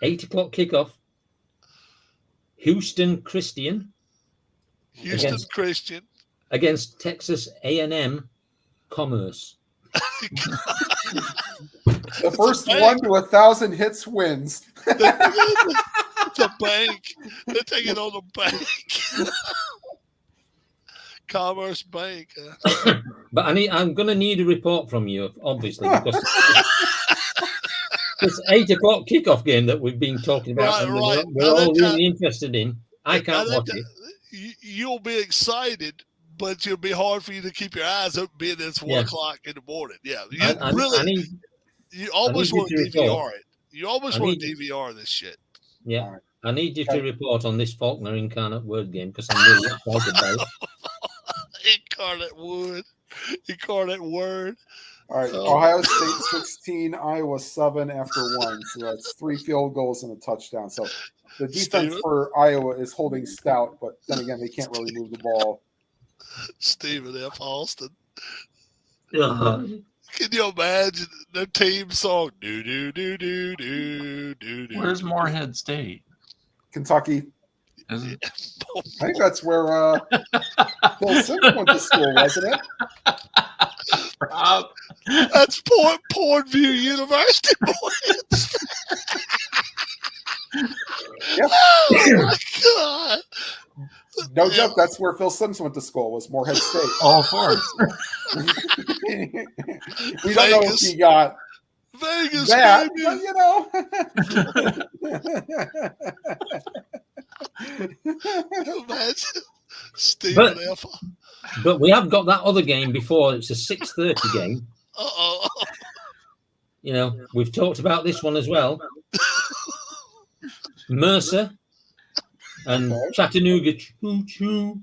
8 o'clock kickoff. Houston Christian Houston Christian. against Texas A&M Commerce. The first 1 to 1,000 hits wins. The bank. They're taking on the bank. Commerce Bank. But I'm going to need a report from you, obviously, because this 8 o'clock kickoff game that we've been talking about, Right, and right. we're Now all that- really interested in. I can't Now watch that- it. You'll be excited, but it'll be hard for you to keep your eyes open being it's 1 Yeah. o'clock in the morning. Yeah. You I really, need, you almost I need want to you to DVR report. it. You almost I want to need- DVR this shit. yeah, I need you to Okay. report on this Faulkner Incarnate Word game because I'm really excited about it. Incarnate word. All right, Oh. Ohio State 16, Iowa 7 after 1. So that's 3 field goals and a touchdown. So the defense Steven? for Iowa is holding stout, but then again, they can't really move the ball. Stephen F. Austin. Uh, Can you imagine the team song? Do do do do do do do. Where's Morehead State? Kentucky. Is it? I think that's where Phil Simms went to school, wasn't it? That's Portview University, boys. Yep. Oh my god! No joke. That's where Phil Simms went to school. Was Morehead State. Oh, of course. We don't know if Vegas. he got Vegas, that, baby. but Imagine Stephen F. but we have got that other game before. It's a 6:30 game. Uh-oh. You know, we've talked about this one as well. Mercer and Okay. Chattanooga Choo Choo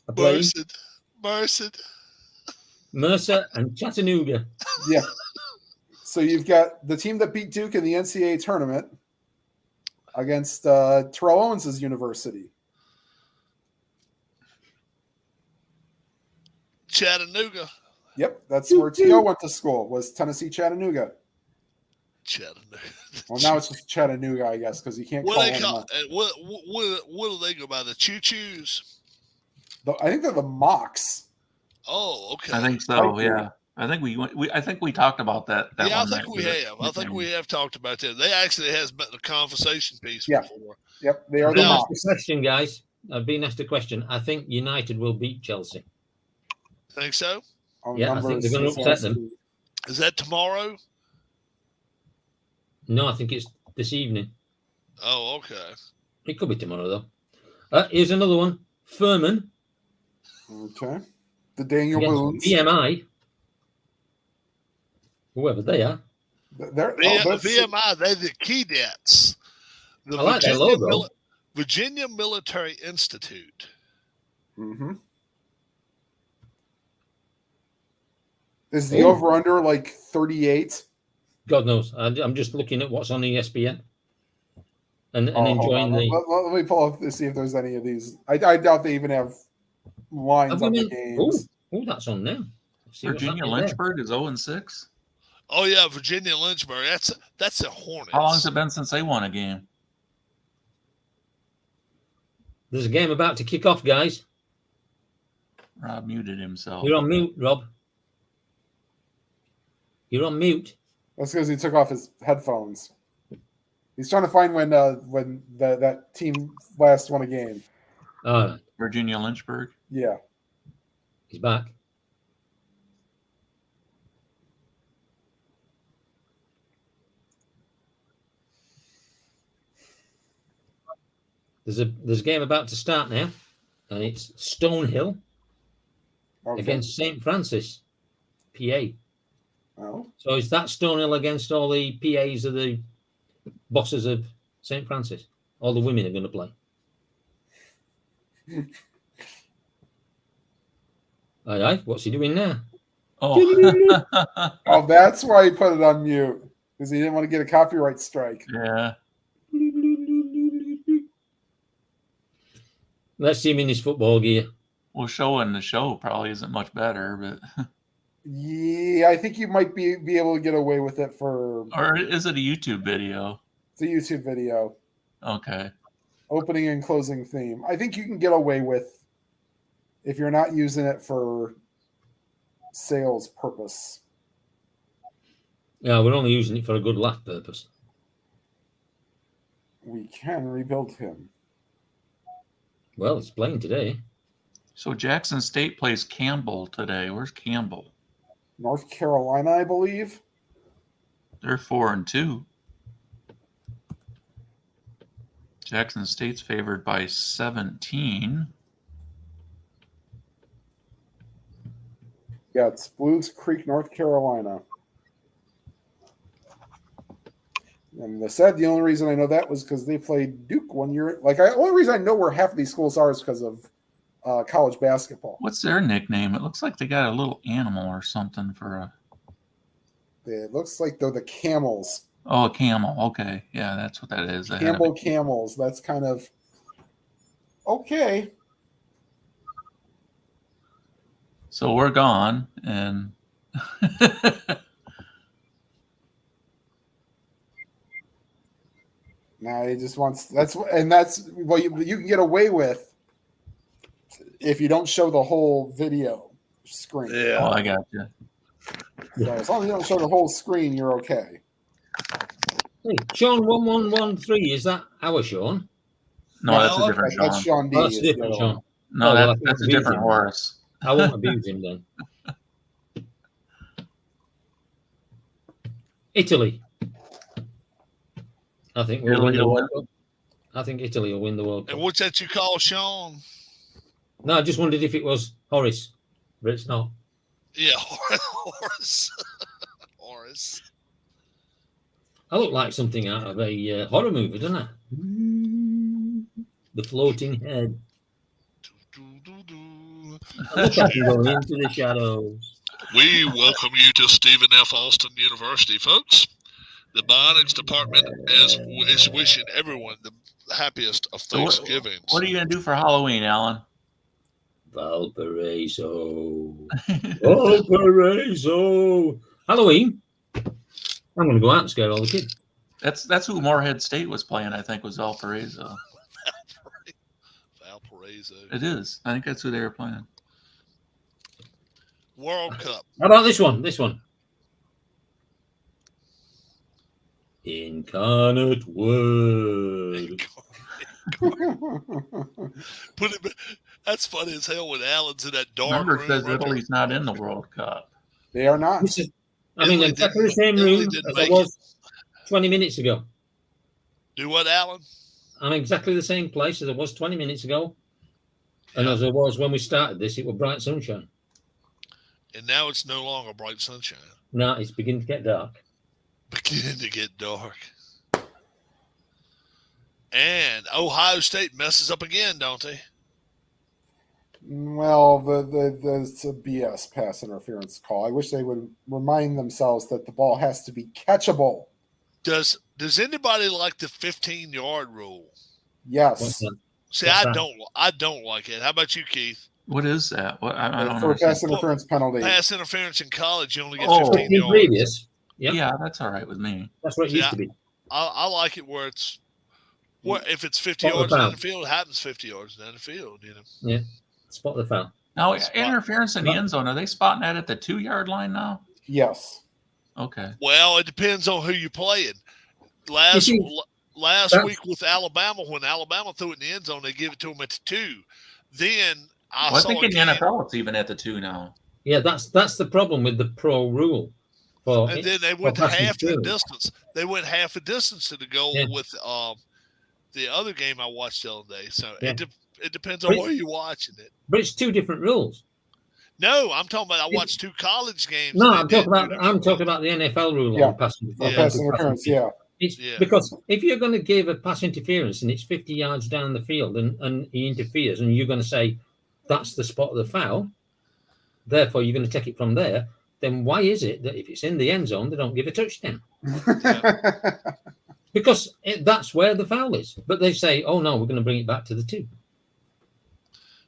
are playing. Merced. Mercer and Chattanooga. Yeah. So you've got the team that beat Duke in the NCAA tournament against Terrell Owens' university. Chattanooga. Yep, that's where T.O. went to school, was Tennessee Chattanooga. Chattanooga. Well, now it's just Chattanooga, I guess, because you can't What call they them. call? What do they go by? The choo choos. I think they're the Mocs. Oh, okay. I think so. Might be. Yeah, I think I think we talked about that. Yeah, I one think night. we have. I think we have talked about that. They actually has been a conversation piece Yeah. before. Yep, they are I've the been Now- asked Mocs. a question, guys. I've been asked a question. I think United will beat Chelsea. Think so? Oh, Yeah, I think they're gonna upset them. Is that tomorrow? No, I think it's this evening. Oh, okay. It could be tomorrow, though. Here's another one. Furman Okay. The Daniel against Boones. VMI. Whoever they are. They're, VMI, they're the Keydets. The I like their logo. Virginia Military Institute. Mm-hmm. Is the Oh. over-under like 38? God knows. I'm just looking at what's on ESPN and Oh, hold enjoying on. the. Let me pull up to see if there's any of these. I doubt they even have lines Have on we the been- games. Oh, that's on now. See what's Virginia happening there. Lynchburg is 0-6. Oh yeah, Virginia Lynchburg. That's a Hornets. How long has it been since they won a game? There's a game about to kick off, guys. Rob muted himself. You're on mute, Rob. You're on mute. That's because he took off his headphones. He's trying to find when that team last won a game. All right, Virginia Lynchburg. Yeah. he's back. There's a game about to start now, and it's Stonehill Okay. against St. Francis, PA. Oh. So is that Stonehill against all the PAs of the bosses of St. Francis? All the women are going to play. Aye, what's he doing now? Oh, Oh, that's why he put it on mute. Because he didn't want to get a copyright strike. yeah. Let's see him in his football gear. Well, showing the show probably isn't much better, but Yeah, I think you might be able to get away with it for or is it a YouTube video? the YouTube video. Okay. Opening and closing theme. I think you can get away with if you're not using it for sales purpose. Yeah, we're only using it for a good laugh purpose. We can rebuild him. Well, it's playing today. So Jackson State plays Campbell today. Where's Campbell? North Carolina, I believe. They're 4-2. Jackson State's favored by 17. Yeah, it's Blues Creek, North Carolina. And the only reason I know that was because they played Duke one year. Only reason I know where half of these schools are is because of college basketball. What's their nickname? It looks like they got a little animal or something for a. It looks like they're the Camels. Oh, a camel. Okay, yeah, that's what that is. They had a Campbell big- Camels. That's kind of okay. So we're gone, and Now he just wants that's well you can get away with if you don't show the whole video screen. oh, I got you. So as long as you don't show the whole screen, you're okay. Hey, Sean 1113, is that our Sean? No, that's a different That's Sean. Sean D. Oh, that's is a the different other one. Sean. No, Oh, well, I that's a think different Beasley. Horace. I won't abuse him then. Italy. I think we'll win Italy the will World Cup. I think Italy will win the World Cup. And what's that you call Sean? No, I just wondered if it was Horace, but it's not. Yeah, Horace. Horace. I look like something out of a horror movie, don't I? The floating head. Look at him going into the shadows. We welcome you to Stephen F. Austin University, folks. The Bionix Department is wishing everyone the happiest of So what- Thanksgiving. What are you going to do for Halloween, Alan? Valparaiso. Valparaiso. Halloween. I'm going to go out and scare all the kids. That's who Morehead State was playing, I think, was Valparaiso. Valparaiso. It is. I think that's who they were playing. World Cup. How about this one? This one. Incarnate Word. Put it. That's funny as hell when Alan's in that dark Remember, it room. says right there. Italy's not in the World Cup. They are not. This is, I mean, Italy exactly the same Italy room didn't as I make was 20 minutes ago. Do what, Alan? I'm exactly the same place as I was 20 minutes ago. And as I was when we started this, it was bright sunshine. And now it's no longer bright sunshine. Now it's beginning to get dark. Beginning to get dark. And Ohio State messes up again, don't they? Well, it's a BS pass interference call. I wish they would remind themselves that the ball has to be catchable. Does anybody like the 15-yard rule? Yes. See, What's I that? don't like it. How about you, Keith? What is that? What I don't For a understand. pass interference penalty. Pass interference in college, you only get Oh. 15 yards. Previous. Yep. Yeah, that's all right with me. That's what it used to be. I like it where it's if it's 50 Spot the yards foul. down the field, it happens 50 yards down the field. You know. Spot the foul. Now, Spot. interference in the end zone, are they spotting that at the 2-yard line now? Yes. Okay. Well, it depends on who you're playing. Last That's- week with Alabama, when Alabama threw it in the end zone, they give it to them at the 2. Then I Well, I saw think a in the game, NFL it's even at the 2 now. Yeah, that's the problem with the pro rule. and then they went passing half the field. distance. They went half a distance to the goal Yeah. with the other game I watched the other day. So Yeah. it depends on But- where you're watching it. But it's two different rules. No, I'm talking about I watched 2 college games. No, and I'm they talking did about the NFL rule Yeah. on passing. For Yeah. pass interference, yeah. It's Yeah. because if you're going to give a pass interference and it's 50 yards down the field and he interferes and you're going to say that's the spot of the foul, therefore you're going to take it from there, then why is it that if it's in the end zone, they don't give a touchdown? Because that's where the foul is. But they say, oh no, we're going to bring it back to the 2.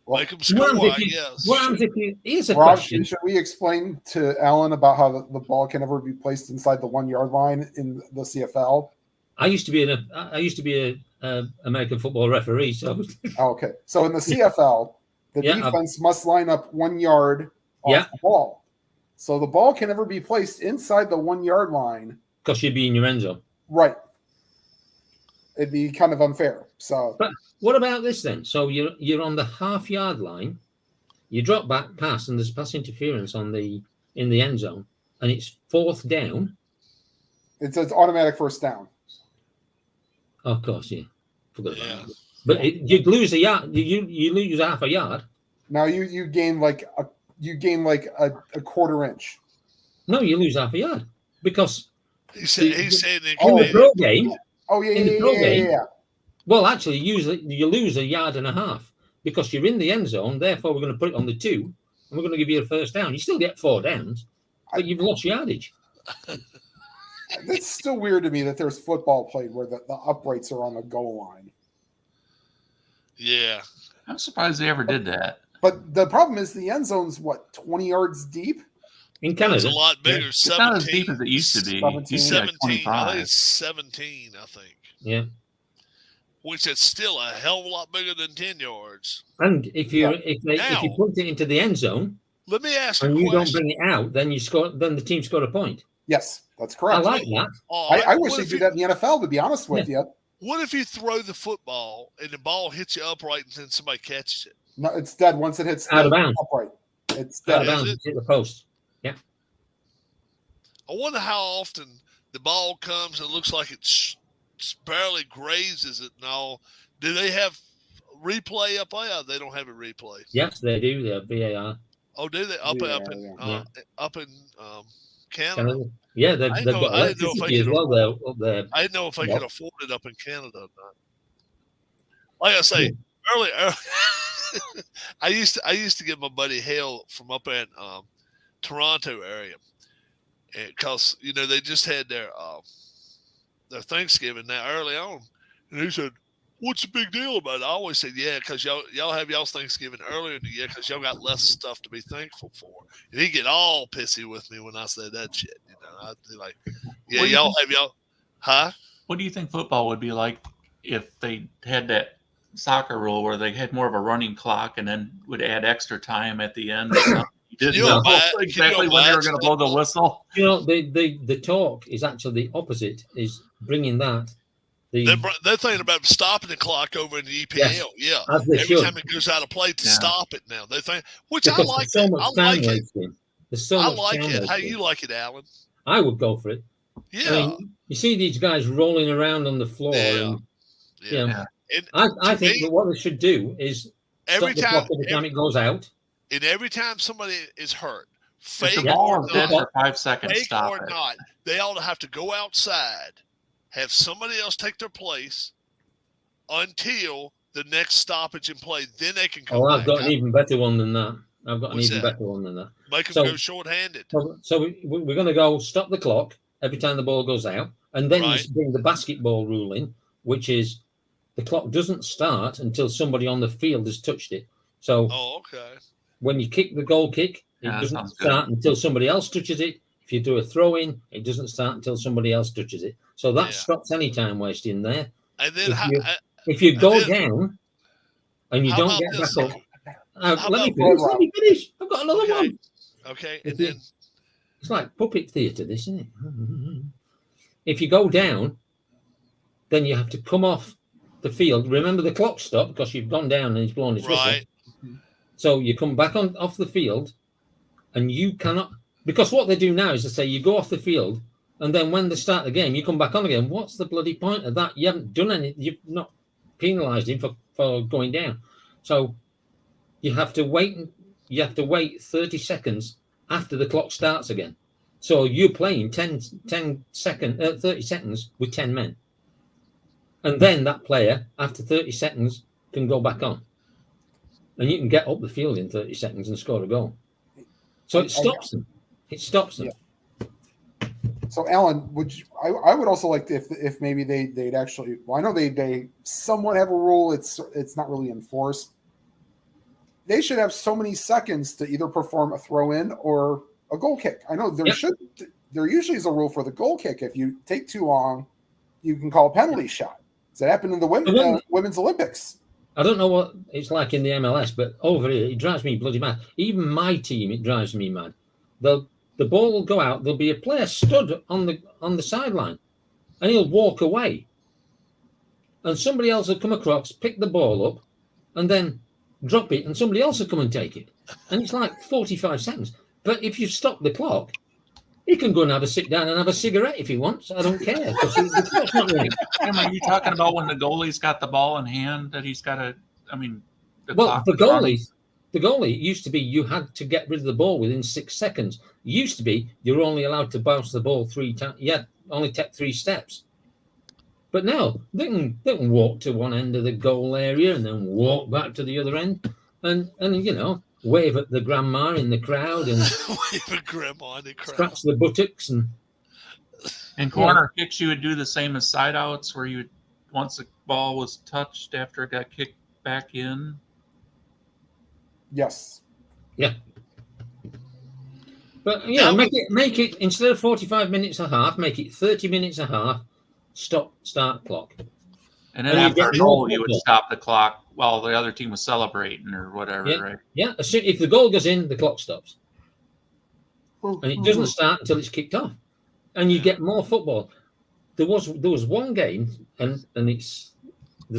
Well, Make them What score, happens I if you- guess. what happens if you? Here's a Rob, question. should we explain to Alan about how the ball can never be placed inside the 1-yard line in the CFL? I used to be a American football referee, so Oh, okay. So in the CFL, the Yeah, defense must line up 1 yard off Yeah. the ball. So the ball can never be placed inside the 1-yard line. because you'd be in your end zone. Right. It'd be kind of unfair. So What about this then? So you're on the half-yard line, you drop back pass, and there's pass interference in the end zone, and it's 4th down. it's automatic first down. Of course, yeah. Forgot about Yeah. that. But you'd lose a yard. You lose half a yard. Now you gain like a quarter inch. No, you lose half a yard because He said it Oh, in the could pro game. Oh yeah, In the yeah, pro yeah, yeah, game. yeah. Well, actually, usually you lose a yard and a half because you're in the end zone. Therefore, we're going to put it on the 2, and we're going to give you a first down. You still get 4 downs, but you've lost yardage. It's still weird to me that there's football played where the uprights are on the goal line. Yeah. I'm surprised they ever did that. But the problem is the end zone's what, 20 yards deep? In Canada, It's a lot bigger. It's not as deep as it used to be. 17. It used to be like 17. I think 25. it's 17, I think. yeah. Which is still a hell of a lot bigger than 10 yards. And if you if you Now- put it into the end zone Let me ask and you you a don't question. bring it out, then you score. Then the team scored a point. Yes, that's I correct. like that. All I right, wish what they if did you- that in the NFL, to be honest with you. What if you throw the football and the ball hits you upright and then somebody catches it? No, it's dead once it hits Out of the bounds. upright. It's Out dead. of bounds, hit the post. I wonder how often the ball comes and it looks like it just barely grazes it and all. Do they have replay up there? They don't have a replay. Yes, they do. They have VAR. Oh, do they up in Yeah. up in Canada. Yeah, they've I got didn't know if electricity they as could well there up there. I didn't know if they Yeah. could afford it up in Canada or not. Like I say, early I used to get my buddy Hale from up in Toronto area, because they just had their Thanksgiving now early on, and he said, "What's the big deal about it?" I always said, "Yeah, because y'all have y'all's Thanksgiving earlier in the year because y'all got less stuff to be thankful for." And he'd get all pissy with me when I said that shit. I'd be like, "Yeah, What do you y'all think- have y'all, huh?" What do you think football would be like if they had that soccer rule where they had more of a running clock and then would add extra time at the end? Or something? You didn't you know imagine- exactly when they were going to blow the whistle. The talk is actually the opposite. Is bringing that They're thinking about stopping the clock over in the EPL. Yeah, as they every should. time it goes out of play to Yeah. stop it now. They think, which Because I like. there's so That. much I time like it. wasting. There's so I much like time it. How wasting. you like it, Alan? I would go for it. Yeah, I mean, you see these guys rolling around on the floor, Yeah. and yeah. Yeah. And I to think me, that what they should do is every stop the time, clock every time it goes out. every time somebody is hurt, If the fake ball or is dead not, for 5 seconds, fake stop or it. not, they ought to have to go outside, have somebody else take their place until the next stoppage in play. Then they can come Oh, back. I've got an even better one than that. I've got an What's even that? better one than that. Make them So- go short-handed. So we're going to go stop the clock every time the ball goes out, and then Right. you bring the basketball rule in, which is the clock doesn't start until somebody on the field has touched it. So Oh, okay. when you kick the goal kick, it Yeah, that doesn't sounds good. start until somebody else touches it. If you do a throw in, it doesn't start until somebody else touches it. So that Yeah. stops any time wasting there. And then If you go then- down and you how don't about get this? back up, How let me about- finish. I've got another Okay. one. Okay, If and you- then It's like puppet theatre, this, isn't it? If you go down, then you have to come off the field. Remember, the clock stopped because you've gone down and he's blown his whistle. right, So you come back on off the field, and you cannot, because what they do now is they say you go off the field, and then when they start the game, you come back on again. What's the bloody point of that? You haven't done anything. You've not penalised him for going down. So you have to wait. You have to wait 30 seconds after the clock starts again. So you're playing 30 seconds with 10 men. And then that player, after 30 seconds, can go back on. And you can get up the field in 30 seconds and score a goal. So it stops them. It stops them. Yeah. So, Alan, I would also like to, if maybe they'd actually. Well, I know they somewhat have a rule. It's not really enforced. They should have so many seconds to either perform a throw in or a goal kick. I know there usually is a rule for the goal kick. If you take too long, you can call a penalty shot. Does that happen in the Women's Olympics? I don't know what it's like in the MLS, but over here, it drives me bloody mad. Even my team, it drives me mad. The ball will go out. There'll be a player stood on the sideline, and he'll walk away. And somebody else will come across, pick the ball up, and then drop it, and somebody else will come and take it. And it's like 45 seconds. But if you stop the clock, he can go and have a sit down and have a cigarette if he wants. I don't care. The clock's not running. Tim, are you talking about when the goalie's got the ball in hand that he's got to? I mean, Well, clock the is running. goalie used to be you had to get rid of the ball within 6 seconds. It used to be you're only allowed to bounce the ball 3 times. Yeah, only take 3 steps. But now they can walk to one end of the goal area and then walk back to the other end, and wave at the grandma in the crowd and wave a grandma in the crowd. scratch the buttocks and In corner kicks, you would do the same as side outs, where you would, once the ball was touched after it got kicked back in. Yes. But Now make it instead of 45 minutes a half, make it 30 minutes a half. Start clock. And then And you after get a more goal, you would football. stop the clock while the other team was celebrating or whatever, right? Yeah, if the goal goes in, the clock stops, and it doesn't start until it's kicked off, and you get more football. There was one game, and there's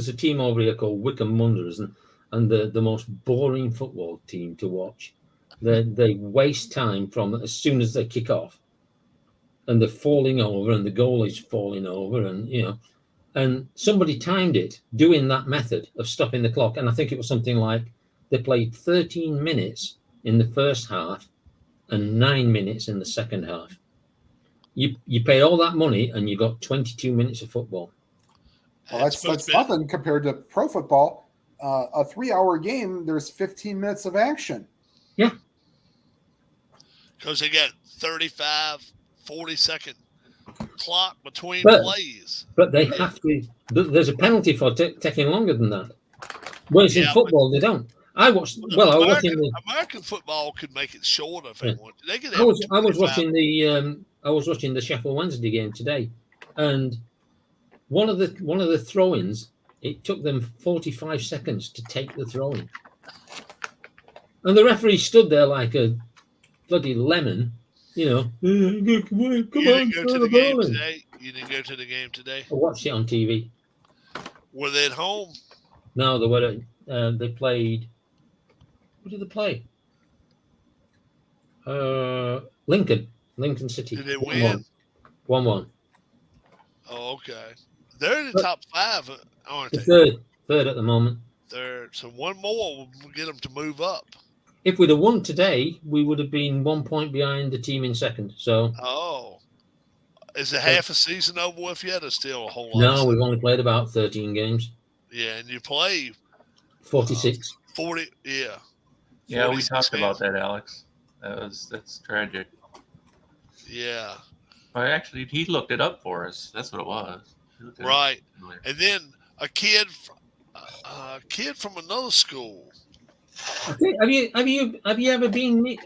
a team over here called Wycombe Wanderers, and the most boring football team to watch. They waste time from as soon as they kick off, and they're falling over, and the goal is falling over, and somebody timed it doing that method of stopping the clock, and I think it was something like they played 13 minutes in the first half and 9 minutes in the second half. you pay all that money and you got 22 minutes of football. Well, that's nothing compared to pro football. A 3-hour game, there's 15 minutes of action. Because they got 35, 40-second clock between But- plays. But they have to. There's a penalty for taking longer than that. Whereas in Yeah, football, they don't. I watched. Well, I was watching the. American football could make it shorter if they Yeah. want to. They could I was 25. watching the. I was watching the Sheffield Wednesday game today, and one of the throw-ins. It took them 45 seconds to take the throw-in, and the referee stood there like a bloody lemon. You know, come You on, didn't go throw to the the game ball in. today. You didn't go to the game today. I watched it on TV. Were they at home? No, they were. They played. What did they play? Lincoln City. Did they win? 1-1. Oh, okay. They're in the But- top 5, aren't The they? third at the moment. So one more will get them to move up. If we'd have won today, we would have been 1 point behind the team in second. So Oh, is the half a season over with yet, or still a whole lot? no, we've only played about 13 games. Yeah, and you play 46. 40. Yeah. Yeah, we 46 talked about games. that, Alex. That's tragic. Yeah. Well, actually, he looked it up for us. That's what it was. He looked it up Right. earlier. And then a kid from another school. Have you ever been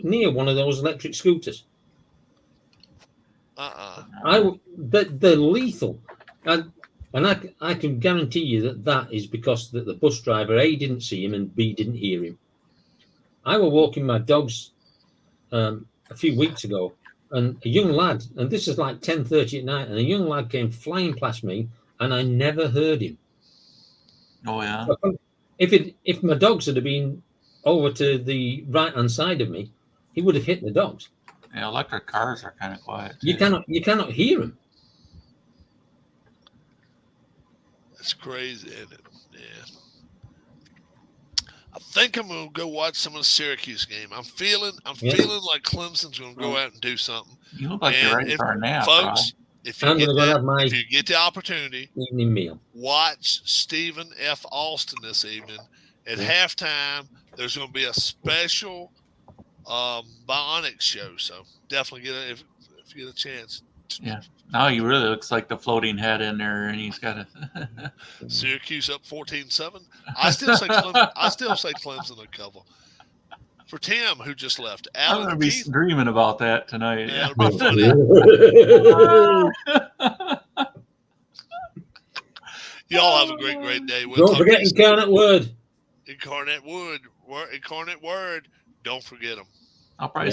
near one of those electric scooters? They're lethal, and I can guarantee you that is because the bus driver A didn't see him and B didn't hear him. I was walking my dogs a few weeks ago, and a young lad, and this is like 10:30 at night, and a young lad came flying past me, and I never heard him. Oh yeah. If my dogs had been over to the right hand side of me, he would have hit the dogs. Yeah, electric cars are kind of quiet. You too. cannot hear him. It's crazy, isn't it? Yeah. I think I'm gonna go watch some of the Syracuse game. I'm feeling like Clemson's gonna go out and do something. You look like And you're ready if- for a nap, Folks, if I'm you, gonna get go have my if you get the opportunity, evening meal. watch Stephen F. Austin this evening. At halftime, there's going to be a special Bionics show. So definitely get it if you get a chance. Yeah. Now he really looks like the floating head in there, and he's got a. Syracuse up 14-7. I still say Clemson a couple. For Tim, who just left, I'm Alan gonna be Keith. dreaming about that tonight. Yeah, it'll be funny. Y'all have a great day. We'll Don't talk forget to you soon. Incarnate Word. Incarnate Word. Don't forget them. I'll probably